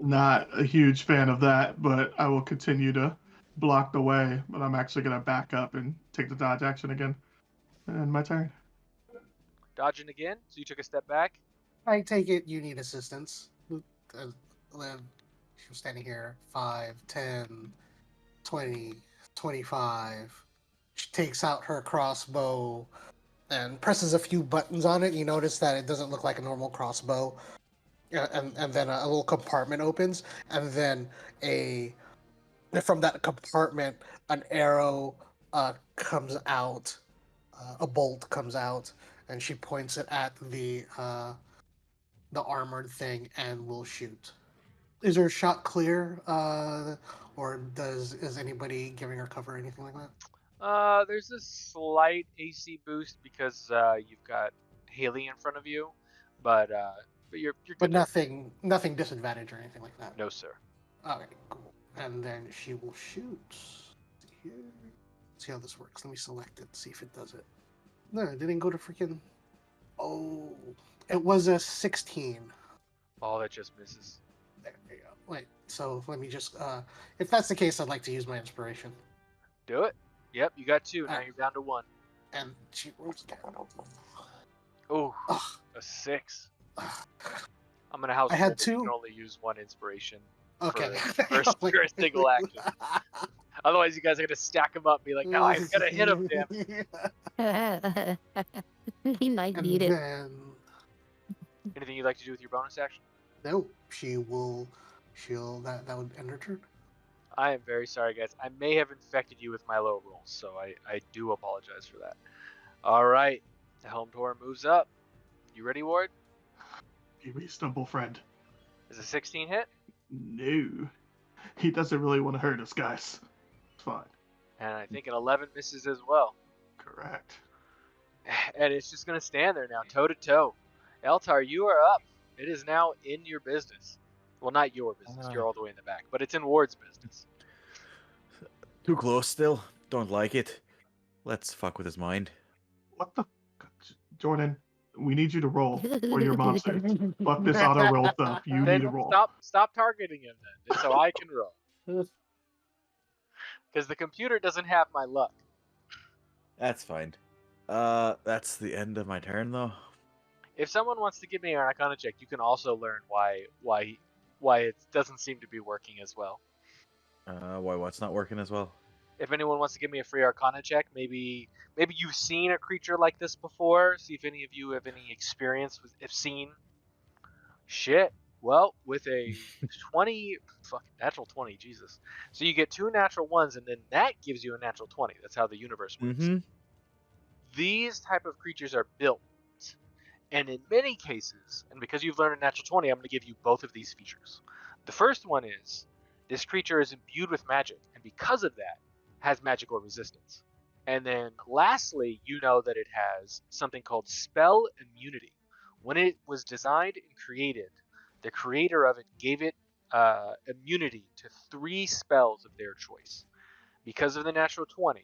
a huge fan of that, but I will continue to block the way. But I'm actually gonna back up and take the dodge action again. And my turn. Dodging again, so you took a step back. I take it you need assistance. She was standing here 5, 10, 20, 25. She takes out her crossbow and presses a few buttons on it. You notice that it doesn't look like a normal crossbow. And then a little compartment opens, and then from that compartment, an arrow comes out, a bolt comes out, and she points it at the armored thing and will shoot. Is her shot clear? Or is anybody giving her cover or anything like that? There's a slight AC boost because you've got Haley in front of you, but you're But good there. nothing disadvantage or anything like that. No, sir. Okay, cool. And then she will shoot. Here. See how this works. Let me select it. See if it does it. No, it didn't go to freaking. Oh, it was a 16. Oh, that just misses. There we go. Wait. So let me just. If that's the case, I'd like to use my inspiration. Do it. Yep, you got 2. Now Alright. you're down to 1. And she rolls down. Oh, Ugh. a 6. Ugh. I'm gonna house I had rule that you 2. can only use 1 inspiration Okay. for a single action. Otherwise, you guys are gonna stack them up and be like, no, I've gotta hit him, damn. He might And need it. then Anything you'd like to do with your bonus action? no, she'll that would end her turn. I am very sorry, guys. I may have infected you with my low rolls, so I do apologize for that. All right, the Helm Door moves up. You ready, Ward? Be reasonable, friend. Is a 16 hit? No. He doesn't really want to hurt us, guys. It's fine. And I think an 11 misses as well. Correct. And it's just gonna stand there now, toe to toe. Eltar, you are up. It is now in your business. Well, not your business. You're all the way in the back, but it's in Ward's business. Too close still. Don't like it. Let's fuck with his mind. What the? Jordan, we need you to roll for your monster. Fuck this auto roll stuff. You Then need to roll. stop targeting him then, so I can roll. Because the computer doesn't have my luck. That's fine. That's the end of my turn though. If someone wants to give me an Arcana check, you can also learn why it doesn't seem to be working as well. Why what's not working as well? If anyone wants to give me a free Arcana check, maybe you've seen a creature like this before. See if any of you have any experience with seen. Shit. Well, with a 20, fucking natural 20, Jesus. So you get 2 natural ones, and then that gives you a natural 20. That's how the universe works. Mm-hmm. These type of creatures are built. And in many cases, and because you've learned a natural 20, I'm going to give you both of these features. The first one is, this creature is imbued with magic, and because of that, has magical resistance. And then lastly, you know that it has something called spell immunity. When it was designed and created, the creator of it gave it immunity to 3 spells of their choice. Because of the natural 20,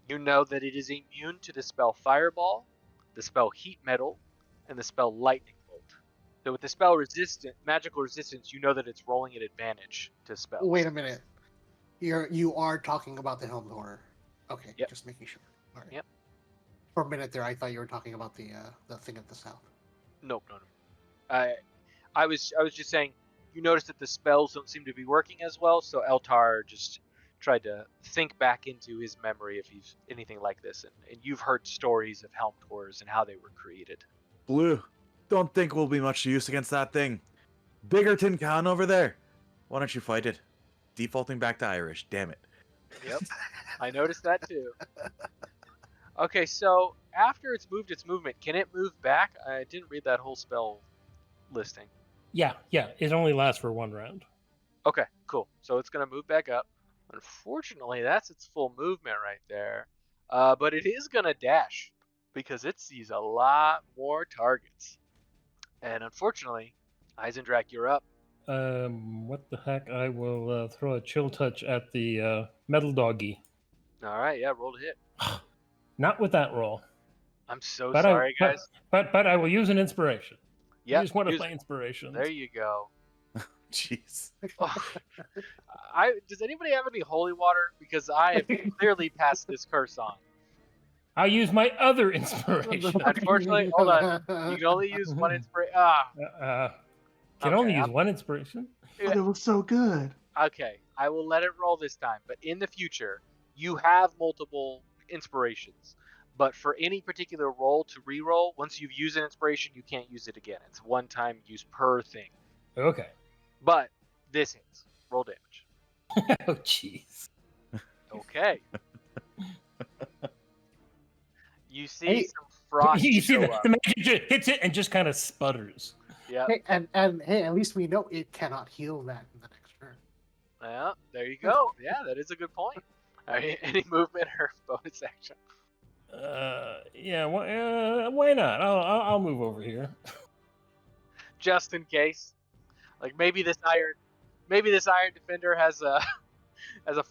you know that it is immune to the spell Fireball, the spell Heat Metal, and the spell Lightning Bolt. So with the spell magical resistance, you know that it's rolling at advantage to spells. Wait a minute. You are talking about the Helm Door. Okay, Yep. just making sure. All right. Yep. For a minute there, I thought you were talking about the thing at the south. No. I was just saying, you notice that the spells don't seem to be working as well, so Eltar just tried to think back into his memory if he's anything like this, and you've heard stories of Helm Doors and how they were created. Blue, don't think we'll be much use against that thing. Bigger tin can over there. Why don't you fight it? Defaulting back to Irish, damn it. Yep, I noticed that too. Okay, so after it's moved its movement, can it move back? I didn't read that whole spell listing. Yeah. It only lasts for 1 round. Okay, cool. So it's gonna move back up. Unfortunately, that's its full movement right there. But it is gonna dash because it sees a lot more targets. And unfortunately, Eisendrak, you're up. What the heck? I will throw a chill touch at the metal doggy. All right, yeah, roll to hit. Not with that roll. I'm so But sorry, guys. But I will use an inspiration. Yeah, Use one of my inspirations. There you go. Jeez. Oh, does anybody have any holy water? Because I have clearly passed this curse on. I'll use my other inspiration. Unfortunately, hold on. You can only use 1 inspiration. Can only use 1 inspiration. But it was so good. Okay, I will let it roll this time. But in the future, you have multiple inspirations. But for any particular roll to re-roll, once you've used an inspiration, you can't use it again. It's 1-time use per thing. Okay. But this hits. Roll damage. Oh, jeez. Okay. You see some frost You see show the up. magic just hits it and just kind of sputters. Yeah. And hey, at least we know it cannot heal that in the next turn. Yeah. There you go. Yeah, that is a good point. Any movement or bonus action? Yeah. Why not? I'll move over here. Just in case. Like maybe this iron defender has a has a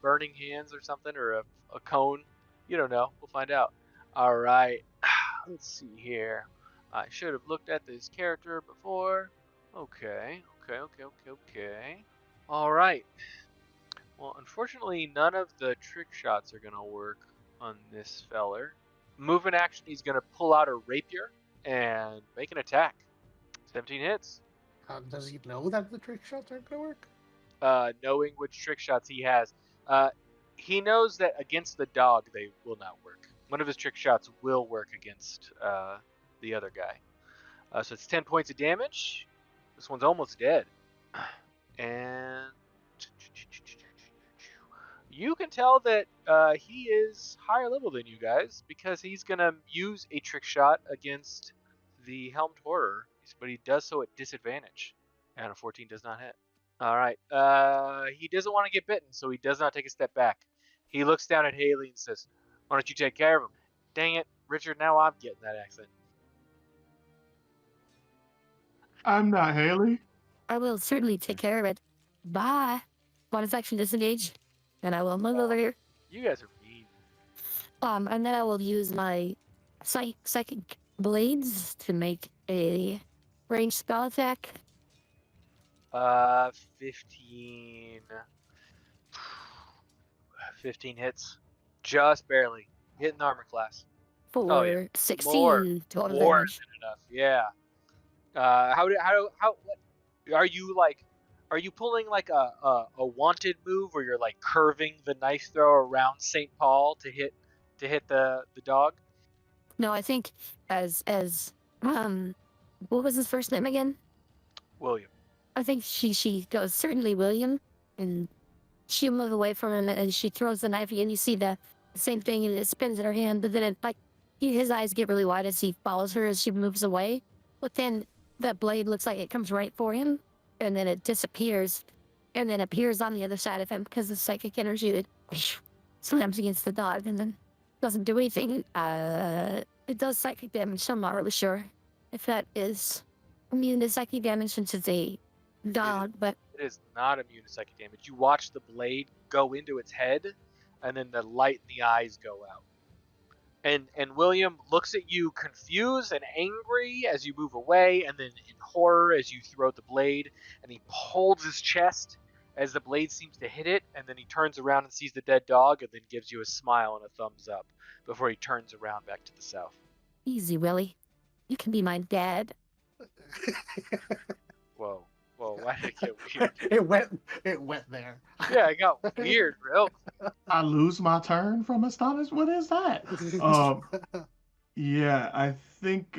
burning hands or something, or a cone. You don't know. We'll find out. All right. Let's see here. I should have looked at this character before. Okay. All right. Well, unfortunately, none of the trick shots are gonna work on this feller. Movement action, he's gonna pull out a rapier and make an attack. 17 hits. Does he know that the trick shots aren't gonna work? Knowing which trick shots he has. He knows that against the dog they will not work. One of his trick shots will work against the other guy. So it's 10 points of damage. This one's almost dead. And you can tell that he is higher level than you guys because he's going to use a trick shot against the Helmed Horror, but he does so at disadvantage. And a 14 does not hit. All right. He doesn't want to get bitten, so he does not take a step back. He looks down at Haley and says, "Why don't you take care of him?" Dang it, Richard, now I'm getting that accent. I'm not Haley. I will certainly take care of it. Bye. Bonus action disengage. And I will move over here. You guys are mean. And then I will use my psychic blades to make a ranged spell attack. 15. 15 hits. Just barely. Hitting the armor class. For yeah. 16 total More damage. than enough. Yeah. What are you like? Are you pulling like a wanted move where you're like curving the knife throw around St. Paul to hit the dog? No, I think as what was his first name again? William. I think she goes, certainly William, and she'll move away from him and she throws the knife and you see the same thing and it spins in her hand, but then it like his eyes get really wide as he follows her as she moves away. But then that blade looks like it comes right for him and then it disappears and then appears on the other side of him because the psychic energy it slams against the dog and then doesn't do anything. It does psychic damage, so I'm not really sure if that is immune to psychic damage since it's a dog, but it is not immune to psychic damage. You watch the blade go into its head, and then the light in the eyes go out. And William looks at you confused and angry as you move away, and then in horror as you throw the blade, and he holds his chest as the blade seems to hit it, and then he turns around and sees the dead dog, and then gives you a smile and a thumbs up before he turns around back to the south. Easy, Willie. You can be my dad. Whoa, why did it get weird? It went there. Yeah, it got weird, bro. I lose my turn from astonished. What is that? Yeah, I think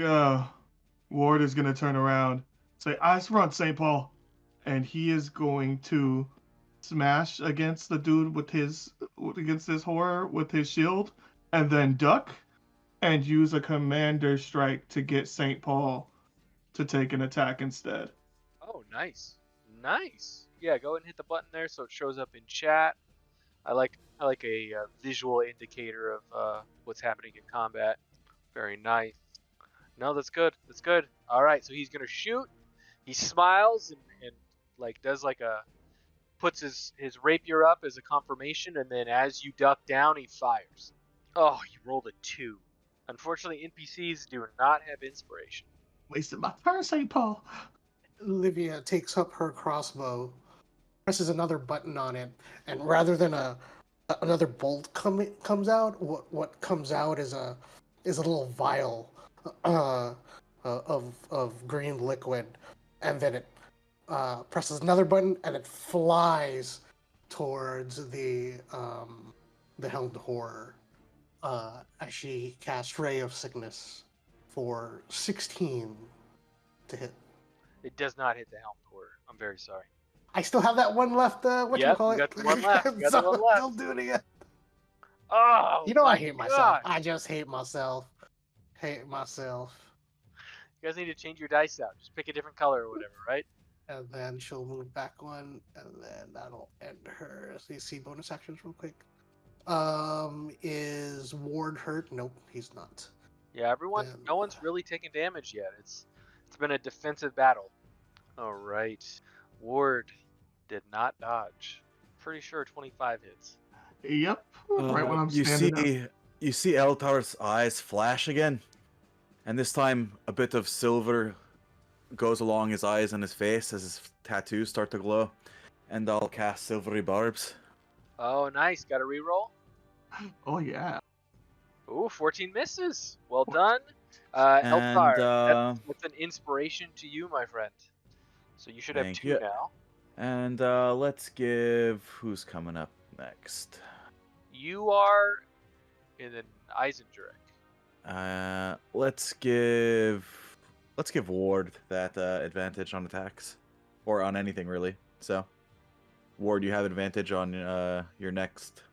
Ward is gonna turn around, say, "Ice front, St. Paul," and he is going to smash against the dude against this horror with his shield, and then duck and use a commander strike to get St. Paul to take an attack instead. Oh, nice. Yeah, go ahead and hit the button there so it shows up in chat. I like a visual indicator of what's happening in combat. Very nice. No, that's good. All right, so he's gonna shoot. He smiles and like does like puts his rapier up as a confirmation, and then as you duck down, he fires. Oh, you rolled a 2. Unfortunately, NPCs do not have inspiration. Wasted my turn, St. Paul. Livia takes up her crossbow, presses another button on it, and rather than another bolt comes out, what comes out is a little vial of green liquid, and then it presses another button and it flies towards the Helmed Horror as she casts Ray of Sickness for 16 to hit. It does not hit the Helmed Horror. I'm very sorry. I still have that one left. What Yep, you call you it? got the one left. You got So the one left. I'll do it again. Oh, You know my I hate myself. God. I just hate myself. You guys need to change your dice out. Just pick a different color or whatever, right? And then she'll move back one, and then that'll end her. So you see bonus actions real quick. Is Ward hurt? Nope, he's not. Yeah, everyone. Then- No one's really taken damage yet. It's been a defensive battle. All right. Ward did not dodge. Pretty sure 25 hits. Yep. Right when I'm you standing up. see, you see Eltar's eyes flash again, and this time a bit of silver goes along his eyes and his face as his tattoos start to glow, and I'll cast Silvery Barbs. Oh, nice. Got a reroll. Oh yeah. Ooh, 14 misses. Well done. And, Eltar, that's an inspiration to you, my friend. So you should have Thank 2 you. now. And let's give who's coming up next. You are in an Eisendrach. Let's give Ward that advantage on attacks, or on anything really. So, Ward, you have advantage on your next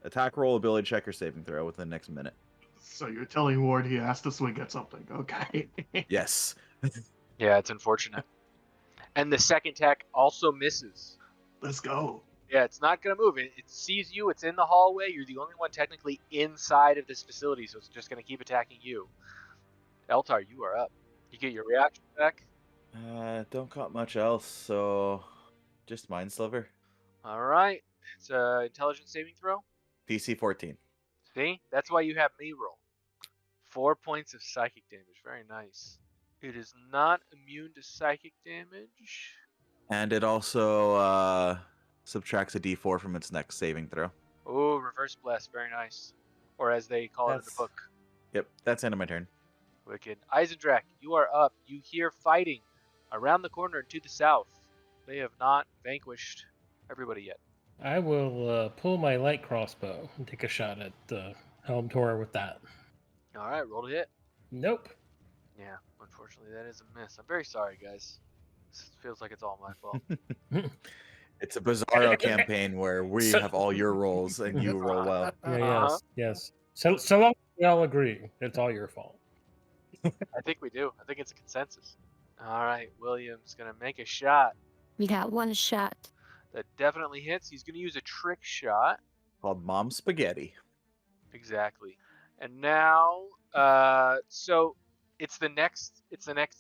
attack roll, ability check, or saving throw within the next minute. So you're telling Ward he has to swing at something, okay? Yes. Yeah, it's unfortunate. And the second attack also misses. Let's go. Yeah, it's not going to move. It sees you. It's in the hallway. You're the only one technically inside of this facility, so it's just going to keep attacking you. Eltar, you are up. You get your reaction back. Don't got much else, so just Mind Sliver. All right. It's a intelligence saving throw. DC 14. See? That's why you have me roll. 4 points of psychic damage. Very nice. It is not immune to psychic damage. And it also subtracts a D4 from its next saving throw. Oh, reverse bless. Very nice. Or as they call it in the That's- book. Yep, that's end of my turn. Wicked. Eisendrach, you are up. You hear fighting around the corner and to the south. They have not vanquished everybody yet. I will pull my light crossbow and take a shot at Helm Tor with that. All right, roll to hit. Nope. Yeah, unfortunately, that is a miss. I'm very sorry, guys. This feels like it's all my fault. It's a Bizarro campaign where we So- have all your rolls and you roll well. Yeah, Uh-huh. yes. So long as we all agree, it's all your fault. I think we do. I think it's a consensus. All right, William's going to make a shot We got one shot. that definitely hits. He's going to use a trick shot. Called Mom Spaghetti. Exactly. And now, so it's the next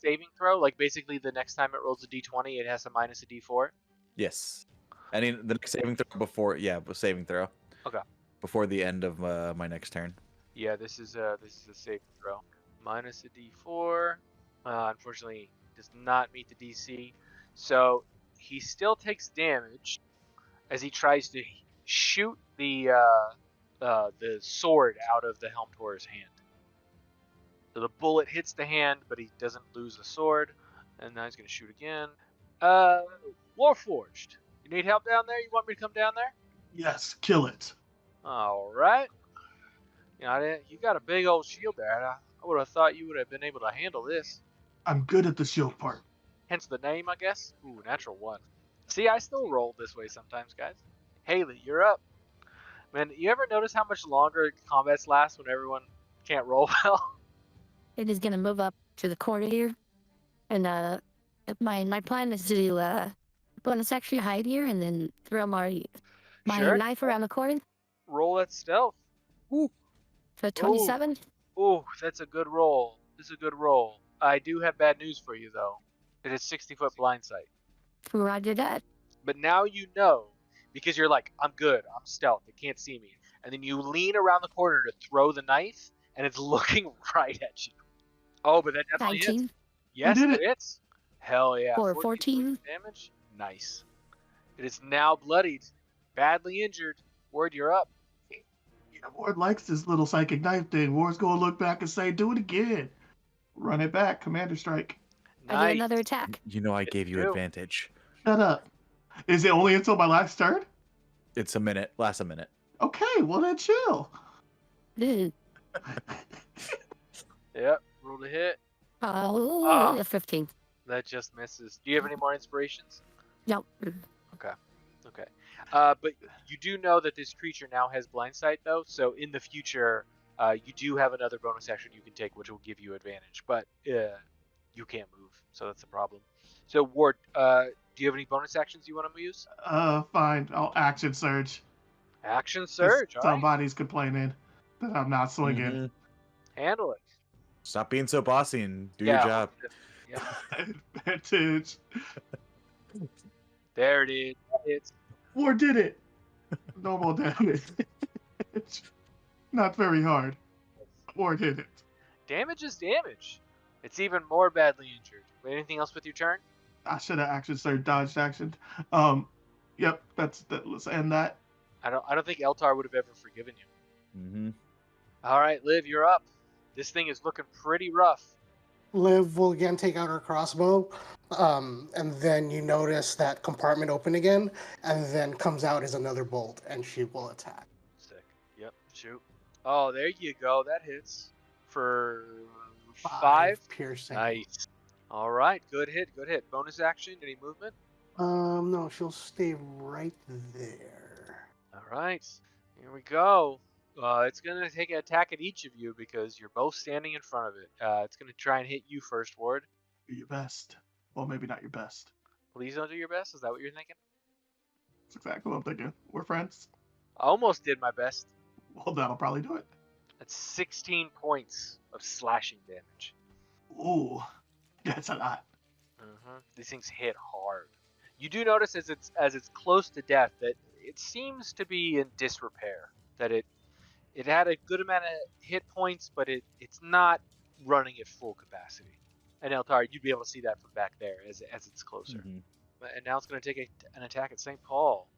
saving throw. Like basically, the next time it rolls a d20, it has to minus a d4. Yes. I mean, the next saving throw before, saving throw. Okay. Before the end of my next turn. Yeah, this is a saving throw. Minus a d4. Unfortunately, does not meet the DC. So he still takes damage as he tries to shoot the sword out of the Helm Tor's hand. So the bullet hits the hand, but he doesn't lose the sword. And now he's going to shoot again. Warforged. You need help down there? You want me to come down there? Yes, kill it. All right. You know, you got a big old shield there. I would have thought you would have been able to handle this. I'm good at the shield part. Hence the name, I guess. Ooh, natural 1. See, I still roll this way sometimes, guys. Haley, you're up. Man, you ever notice how much longer combats last when everyone can't roll well? It is gonna move up to the corner here, and my plan is to do bonus action hide here, and then throw my Sure. knife around the corner. Roll at stealth. So 27. Ooh, that's a good roll. This is a good roll. I do have bad news for you, though. It is 60-foot blind sight. Roger that. But now you know, because you're like, I'm good, I'm stealth, they can't see me. And then you lean around the corner to throw the knife, and it's looking right at you. Oh, but that definitely hits. 19 Yes, did it it. hits. Hell yeah. or 14 14. damage. Nice. It is now bloodied, badly injured. Ward, you're up. Yeah, Ward likes this little psychic knife thing. Ward's gonna look back and say, "Do it again." Run it back, Commander Strike. I do Nice. another attack. You know I Yes, gave you you do. advantage. Shut up. Is it only until my last turn? It's a minute. Lasts a minute. Okay, well then chill. Ugh. Yep. Roll to hit. Oh, Ah. 15. That just misses. Do you have any more inspirations? Nope. Okay. But you do know that this creature now has blind sight, though. So in the future, you do have another bonus action you can take, which will give you advantage. But you can't move, so that's a problem. So Ward, do you have any bonus actions you want to use? Fine. I'll action surge. Action 'Cause surge. All right, somebody's complaining that I'm not swinging. Mhm. handle it. Stop being so bossy and do your Yeah, job. Yep. Advantage. There it is. It's War did it. Normal damage. Not very hard. War did it. damage is damage. It's even more badly injured. Anything else with your turn? I should have action surge dodged action. Yep. That. Let's end that. I don't think Eltar would have ever forgiven you. Mm-hmm. All right, Liv, you're up. This thing is looking pretty rough. Liv will again take out her crossbow, and then you notice that compartment open again, and then comes out as another bolt, and she will attack. Sick. Yep. Shoot. Oh, there you go. That hits for 5 piercing. Nice. All right. Good hit. Good hit. Bonus action. Any movement? No, she'll stay right there. All right. Here we go. It's going to take an attack at each of you because you're both standing in front of it. It's going to try and hit you first, Ward. Do your best. Well, maybe not your best. Please don't do your best. Is that what you're thinking? That's exactly what I'm thinking. We're friends. I almost did my best. Well, that'll probably do it. That's 16 points of slashing damage. Ooh, that's a lot. These things hit hard. You do notice as it's close to death that it seems to be in disrepair. That it had a good amount of hit points, but it's not running at full capacity. And Eltar, you'd be able to see that from back there as it's closer. Mm-hmm. And now it's going to take an attack at St. Paul.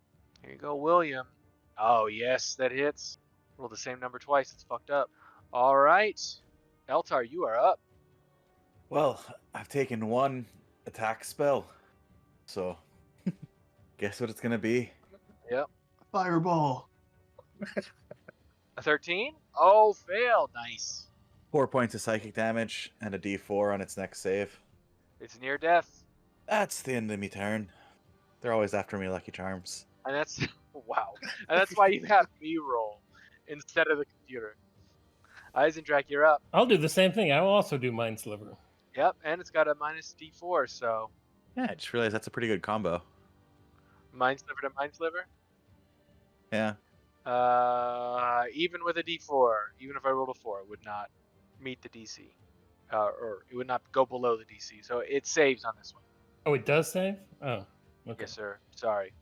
Here you go, William. Oh, yes, that hits. Roll the same number twice. It's fucked up. All right. Eltar, you are up. Well, I've taken one attack spell, so guess what it's gonna be? Fireball. A 13? Oh, fail. Nice. 4 points of psychic damage and a D4 on its next save. It's near death. That's the end of me turn. They're always after me, Lucky Charms. And that's, wow. And that's why you have me roll instead of the computer. Eisendrach, you're up. I'll do the same thing. I will also do Mind Sliver. Yep, and it's got a minus D4, so Yeah, I just realized that's a pretty good combo. Mind Sliver to Mind Sliver. Yeah. Even with a D4, even if I rolled a 4, it would not meet the DC. Or it would not go below the DC. So it saves on this one. Oh, it does save? Oh, okay. Yes, sir. Sorry.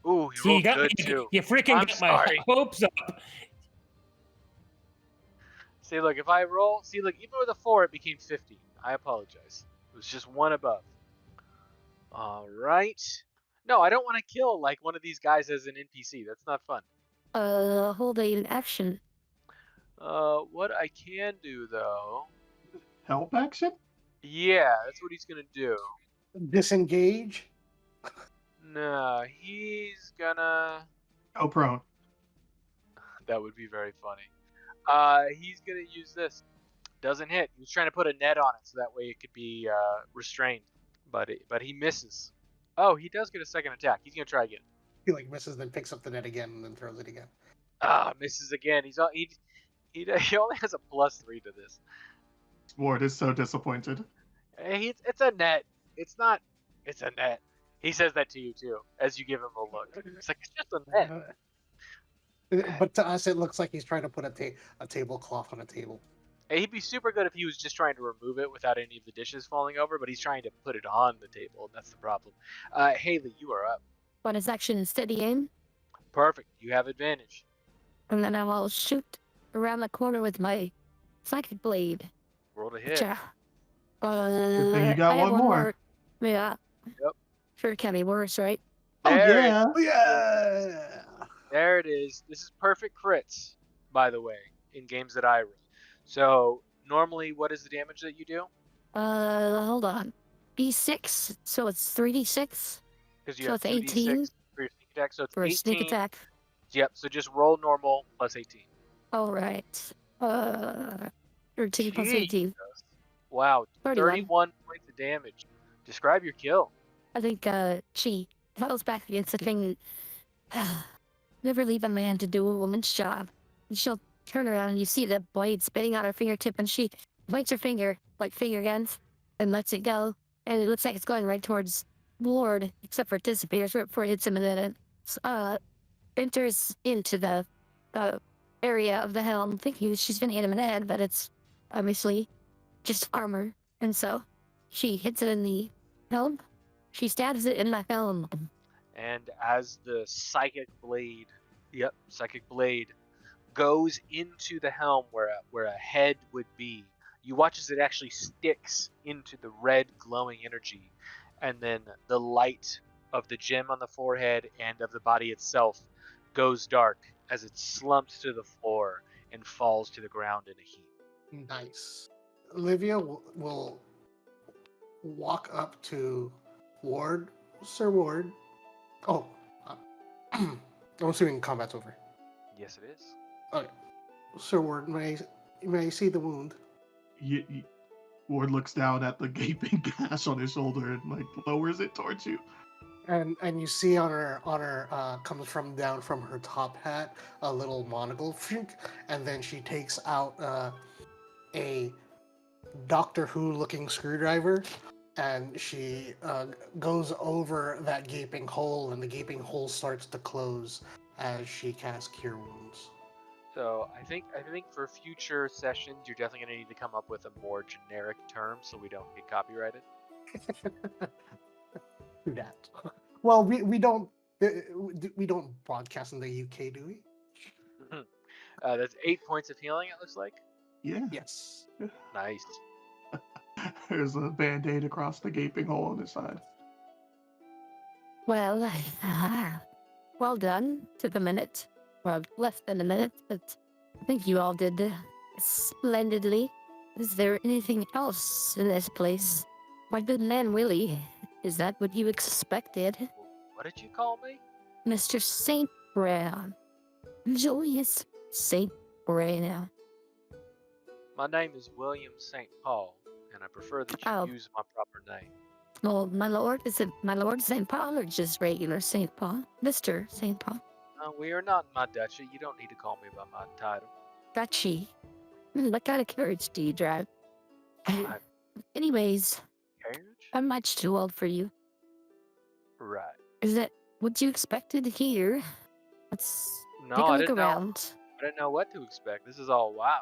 Ooh, you See, you rolled got good me. too. You freaking I'm got sorry. my hopes up. See, look, if I roll, even with a 4, it became 50. I apologize. It was just one above. All right. No, I don't want to kill like one of these guys as an NPC. That's not fun. Hold an action. What I can do though. Help action? Yeah, that's what he's gonna do. Disengage. Nah, he's gonna. Go prone. That would be very funny. He's gonna use this. Doesn't hit. He was trying to put a net on it so that way it could be restrained, but he misses. Oh, he does get a second attack. He's gonna try again. He like misses, then picks up the net again, and then throws it again. Misses again. He only has a +3 to this. Ward is so disappointed. It's a net. It's not. It's a net. He says that to you too, as you give him a look. It's like it's just a net. But to us, it looks like he's trying to put a tablecloth on a table. He'd be super good if he was just trying to remove it without any of the dishes falling over, but he's trying to put it on the table, and that's the problem. Haley, you are up. Bonus action, steady aim. Perfect. You have advantage. And then I will shoot around the corner with my psychic blade. Roll to hit. Cha. Good thing you got I have one more. Yeah. Yep. Sure, can be worse, right? Oh There yeah. Yeah. There it is. This is perfect crits, by the way, in games that I run. So normally, what is the damage that you do? Hold on. D6, so it's 3d6 Because you So have it's 18 2d6 for your sneak attack. So it's for a 18. sneak attack. Yep. So just roll normal plus 18. All right. 13 plus 18. Jesus. Wow. 31. 31 points of damage. Describe your kill. I think she falls back against the thing. Never leave a man to do a woman's job. And she'll turn around and you see the blade spinning on her fingertip and she bites her finger, like finger guns, and lets it go. And it looks like it's going right towards Ward, except for it disappears right before it hits him, and then it enters into the area of the helm, thinking she's gonna hit him in the head, but it's obviously just armor. And so she hits it in the helm. She stabs it in the helm. And as the psychic blade goes into the helm where a head would be, you watch as it actually sticks into the red glowing energy, and then the light of the gem on the forehead and of the body itself goes dark as it slumps to the floor and falls to the ground in a heap. Nice. Olivia will walk up to Ward, Sir Ward. Oh, I'm assuming combat's over. Yes, it is. Okay, Sir Ward, may I see the wound? Ward looks down at the gaping gash on his shoulder and like lowers it towards you. And you see on her comes from down from her top hat a little monocle, and then she takes out a Doctor Who looking screwdriver, and she goes over that gaping hole, and the gaping hole starts to close as she casts Cure Wounds. So I think for future sessions, you're definitely gonna need to come up with a more generic term so we don't get copyrighted. Do that. Well, we don't broadcast in the UK, do we? That's 8 points of healing. It looks like. Yeah. Yes. Nice. There's a band-aid across the gaping hole on his side. Well, well done to the minute. Well, less than a minute, but I think you all did splendidly. Is there anything else in this place? My good man Willie, is that what you expected? What did you call me? Mr. St. Brown. Julius St. Brown. My name is William St. Paul, and I prefer that you Oh. use my proper name. Oh, my lord, is it my lord St. Paul or just regular St. Paul? Mr. St. Paul. We are not in my duchy. You don't need to call me by my title. Duchy. What kind of carriage do you drive? Anyways, Carriage? I'm much too old for you. Right. Is that what you expected here? Let's No, take a I look didn't know. around. I didn't know what to expect. This is all wow.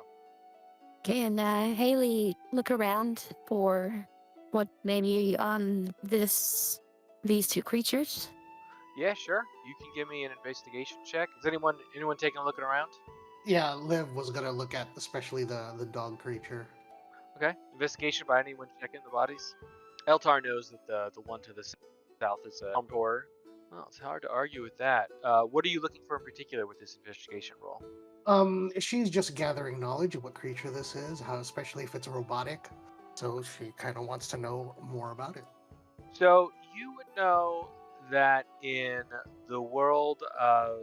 Can Haley look around for what maybe on these two creatures? Yeah, sure. You can give me an investigation check. Is anyone taking a look around? Yeah, Liv was gonna look at especially the dog creature. Okay. Investigation by anyone checking the bodies. Eltar knows that the one to the south is a helmed horror. Well, it's hard to argue with that. What are you looking for in particular with this investigation roll? She's just gathering knowledge of what creature this is, how especially if it's robotic. So she kind of wants to know more about it. So you would know that in the world of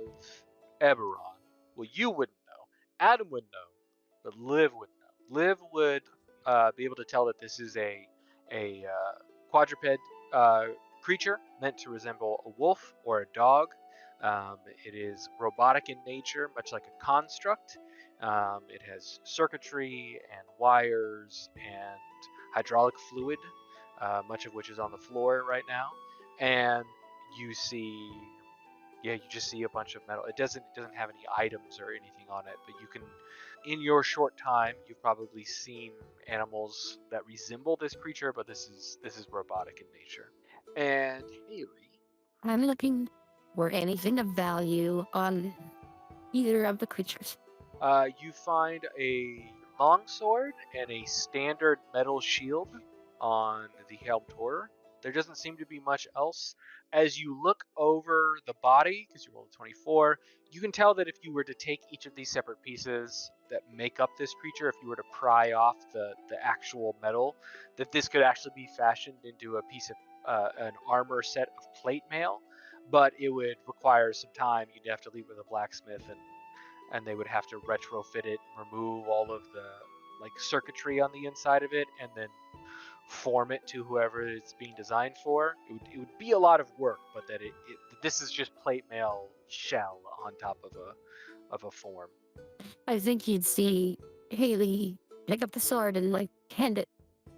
Eberron, well, you wouldn't know. Adam would know, but Liv would know. Liv would be able to tell that this is a quadruped creature meant to resemble a wolf or a dog. It is robotic in nature, much like a construct. It has circuitry and wires and hydraulic fluid, much of which is on the floor right now. And you see, you just see a bunch of metal. It doesn't have any items or anything on it, but you can, in your short time, you've probably seen animals that resemble this creature, but this is robotic in nature. And Haley, I'm looking for anything of value on either of the creatures. you find a longsword and a standard metal shield on the helmed horror. There doesn't seem to be much else. As you look over the body, because you rolled a 24, you can tell that if you were to take each of these separate pieces that make up this creature, if you were to pry off the actual metal, that this could actually be fashioned into a piece of an armor set of plate mail, but it would require some time. You'd have to leave with a blacksmith, and they would have to retrofit it, remove all of the circuitry on the inside of it, and then form it to whoever it's being designed for. It would be a lot of work, but that this is just plate mail shell on top of a form. I think you'd see Haley pick up the sword and hand it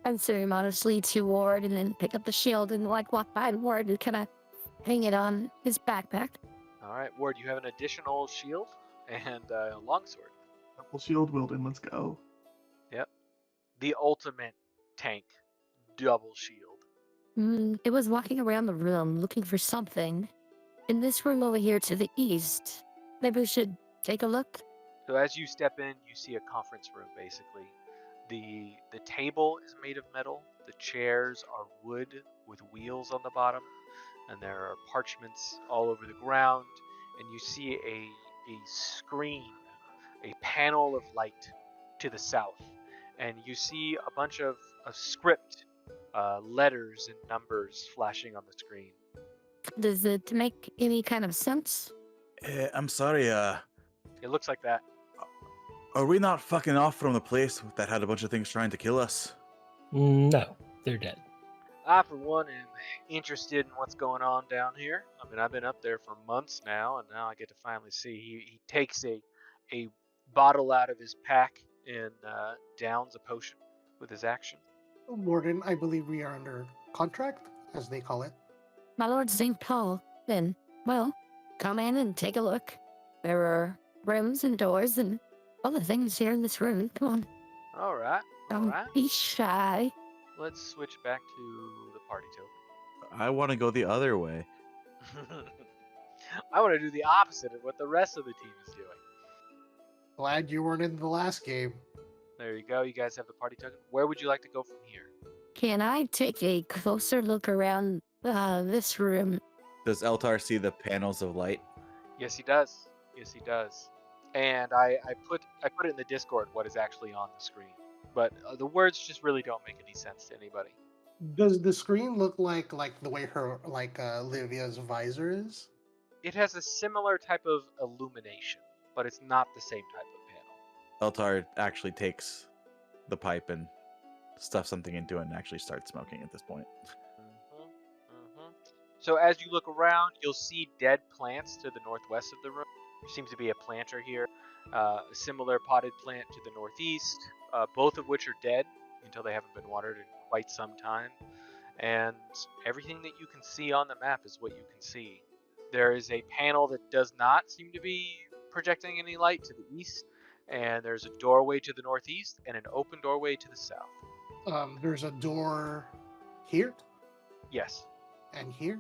unceremoniously to Ward and then pick up the shield and like walk by Ward and kind of hang it on his backpack. All right, Ward, you have an additional shield and a longsword. Double shield wielding, let's go. Yep. The ultimate tank double shield. It was walking around the room looking for something. In this room over here to the east. Maybe we should take a look. So as you step in, you see a conference room basically. The table is made of metal. The chairs are wood with wheels on the bottom, and there are parchments all over the ground. And you see a screen, a panel of light to the south, and you see a bunch of script, letters and numbers flashing on the screen. Does it make any kind of sense? I'm sorry, It looks like that. are we not fucking off from the place that had a bunch of things trying to kill us? No, they're dead. I, for one, am interested in what's going on down here. I mean, I've been up there for months now, and now I get to finally see. He takes a bottle out of his pack and downs a potion with his action. Warden, I believe we are under contract, as they call it. My lord St. Paul, then, well, come in and take a look. There are rooms and doors and other things here in this room. Come on. All right, all Don't right. be shy. Let's switch back to the party token. I want to go the other way. I want to do the opposite of what the rest of the team is doing. Glad you weren't in the last game. There you go. You guys have the party token. Where would you like to go from here? Can I take a closer look around this room? Does Eltar see the panels of light? Yes, he does. Yes, he does. And I put it in the Discord what is actually on the screen, but the words just really don't make any sense to anybody. Does the screen look like the way her Livia's visor is? It has a similar type of illumination, but it's not the same type of panel. Eltar actually takes the pipe and stuffs something into it and actually starts smoking at this point. So as you look around, you'll see dead plants to the northwest of the room. There seems to be a planter here, a similar potted plant to the northeast, both of which are dead until they haven't been watered in quite some time. And everything that you can see on the map is what you can see. There is a panel that does not seem to be projecting any light to the east, and there's a doorway to the northeast and an open doorway to the south. There's a door here Yes. and here.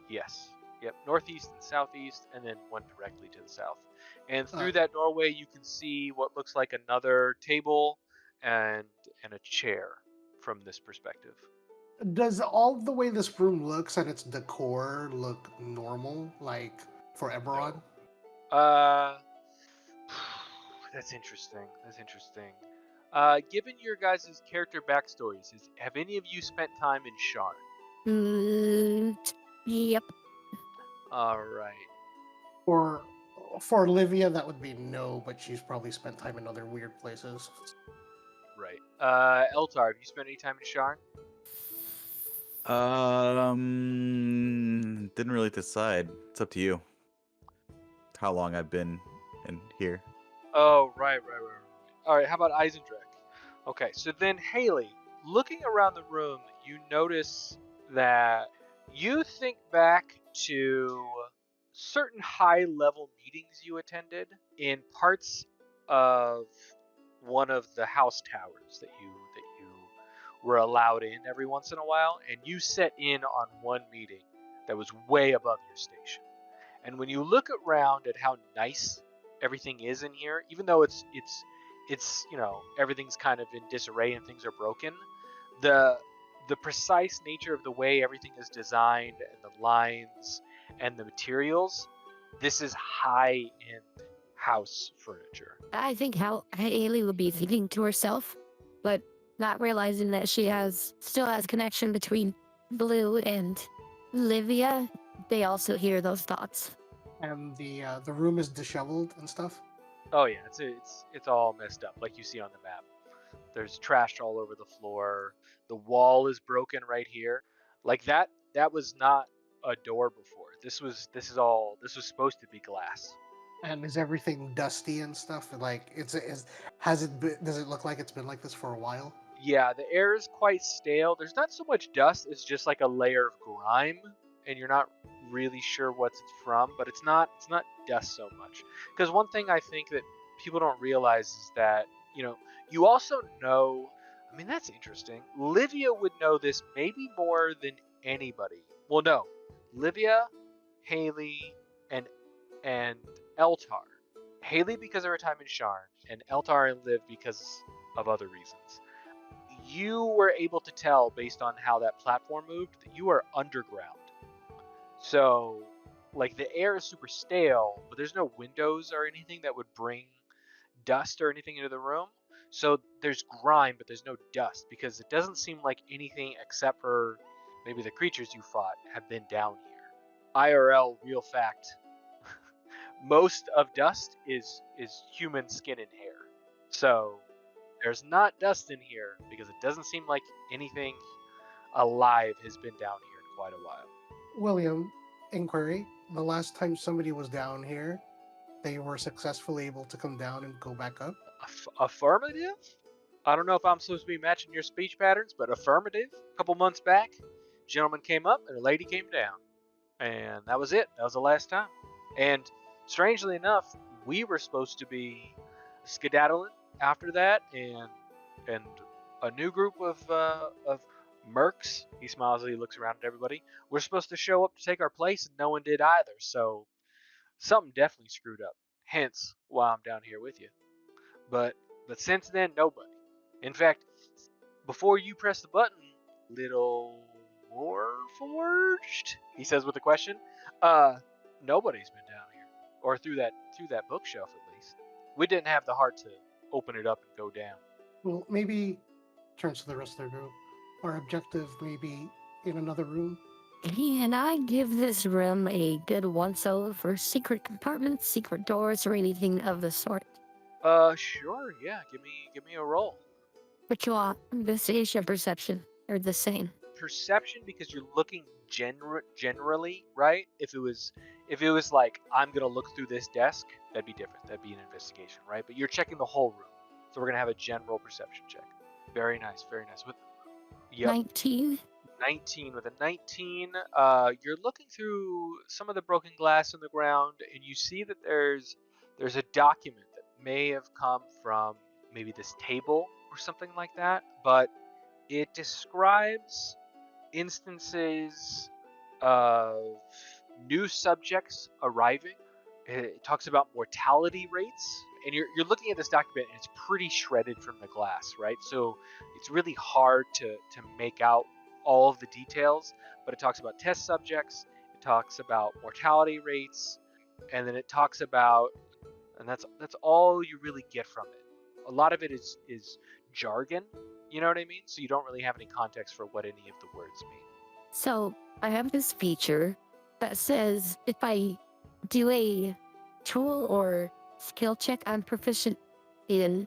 Yes. Yep. Northeast and southeast, and then one directly to the south. And through Uh. that doorway, you can see what looks like another table and a chair from this perspective. Does all the way this room looks and its decor look normal, like for Eberron? That's interesting. That's interesting. Given your guys' character backstories, have any of you spent time in Sharn? Yep. All right. For Livia, that would be no, but she's probably spent time in other weird places. Right. Eltar, have you spent any time in Sharn? Didn't really decide. It's up to you. How long I've been in here. Oh, right. All right, how about Eisendrek? Okay, so then Haley, looking around the room, you notice that you think back to certain high-level meetings you attended in parts of one of the house towers that you were allowed in every once in a while, and you set in on one meeting that was way above your station. And when you look around at how nice everything is in here, even though it's everything's kind of in disarray and things are broken, the precise nature of the way everything is designed and the lines and the materials, this is high-end house furniture. I think how Haley would be thinking to herself, but not realizing that she still has connection between Blue and Livia. They also hear those thoughts. And the room is disheveled and stuff. Oh yeah, it's all messed up like you see on the map. There's trash all over the floor. The wall is broken right here. Like that was not a door before. This was supposed to be glass. And is everything dusty and stuff? Like does it look like it's been like this for a while? Yeah, the air is quite stale. There's not so much dust, it's just like a layer of grime, and you're not really sure what it's from, but it's not dust so much. Because one thing I think that people don't realize is that, you also know, I mean, that's interesting. Livia would know this maybe more than anybody. Well, no. Livia, Haley, and Eltar. Haley because of her time in Sharn, and Eltar and Liv because of other reasons. You were able to tell based on how that platform moved that you are underground. So, like, the air is super stale, but there's no windows or anything that would bring dust or anything into the room. So there's grime, but there's no dust because it doesn't seem like anything except for maybe the creatures you fought have been down here. IRL, real fact. Most of dust is human skin and hair. So there's not dust in here because it doesn't seem like anything alive has been down here in quite a while. William, inquiry. The last time somebody was down here, they were successfully able to come down and go back up. Affirmative? I don't know if I'm supposed to be matching your speech patterns, but affirmative. A couple months back, a gentleman came up and a lady came down. And that was it. That was the last time. And strangely enough, we were supposed to be skedaddling after that, and a new group of mercs. He smiles as he looks around at everybody. We're supposed to show up to take our place, and no one did either. So something definitely screwed up. Hence why I'm down here with you. But since then, nobody. In fact, before you press the button, little Warforged, he says with a question. Nobody's been down here, or through that bookshelf at least. We didn't have the heart to open it up and go down. Well, maybe turns to the rest of the group. Our objective may be in another room. Can I give this room a good once-over for secret compartments, secret doors, or anything of the sort? Sure, yeah. Give me a roll. Which you want? Investigation or perception? Or the same? Perception, because you're looking generally, right? If it was like, I'm gonna look through this desk, that'd be different. That'd be an investigation, right? But you're checking the whole room, so we're gonna have a general perception check. Very nice, very nice. With 19? 19. With a 19, you're looking through some of the broken glass in the ground, and you see that there's a document that may have come from maybe this table or something like that, but it describes instances of new subjects arriving. It talks about mortality rates, and you're looking at this document, and it's pretty shredded from the glass, right? So it's really hard to make out all of the details, but it talks about test subjects, it talks about mortality rates, and then it talks about, and that's all you really get from it. A lot of it is jargon, you know what I mean? So you don't really have any context for what any of the words mean. So, I have this feature that says if I do a tool or skill check I'm proficient in,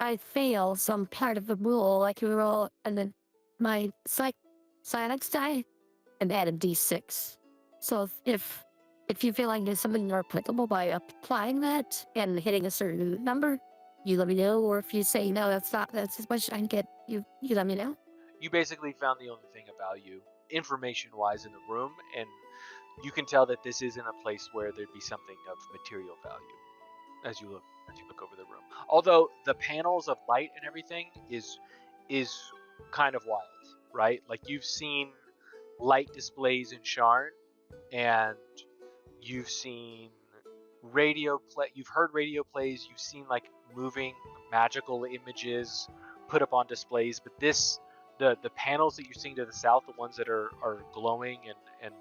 I fail some part of the rule, I can roll, and then my silence die and add a d6. So if you feel like there's something more applicable by applying that and hitting a certain number, you let me know. Or if you say no, that's as much as I can get, you let me know. You basically found the only thing of value, information-wise, in the room, and you can tell that this isn't a place where there'd be something of material value as you look over the room. Although the panels of light and everything is kind of wild, right? Like, you've seen light displays in Sharn, and you've seen you've heard radio plays, you've seen like moving magical images put up on displays, but the panels that you're seeing to the south, the ones that are glowing and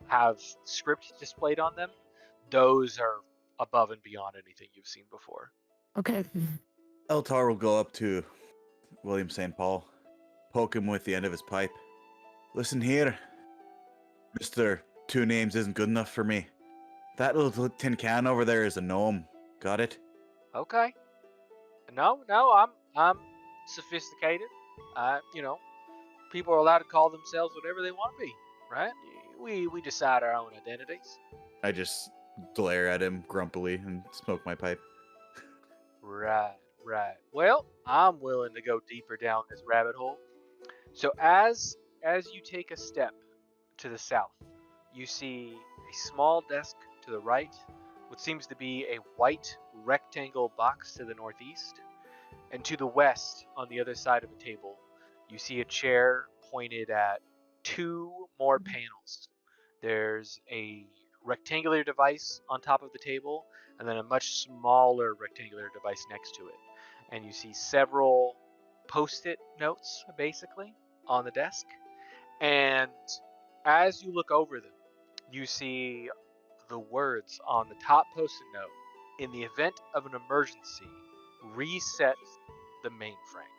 have script displayed on them, those are above and beyond anything you've seen before. Okay. Eltar will go up to William St. Paul, poke him with the end of his pipe. Listen here, Mr. Two Names isn't good enough for me. That little tin can over there is a gnome. Got it? Okay. No, I'm sophisticated. People are allowed to call themselves whatever they want to be, right? We decide our own identities. I just glare at him grumpily and smoke my pipe. Right. Well, I'm willing to go deeper down this rabbit hole. So as you take a step to the south, you see a small desk to the right, what seems to be a white rectangle box to the northeast, and to the west, on the other side of a table, you see a chair pointed at two more panels. There's a rectangular device on top of the table, and then a much smaller rectangular device next to it. And you see several post-it notes, basically, on the desk. And as you look over them, you see the words on the top post-it note: in the event of an emergency, reset the mainframe.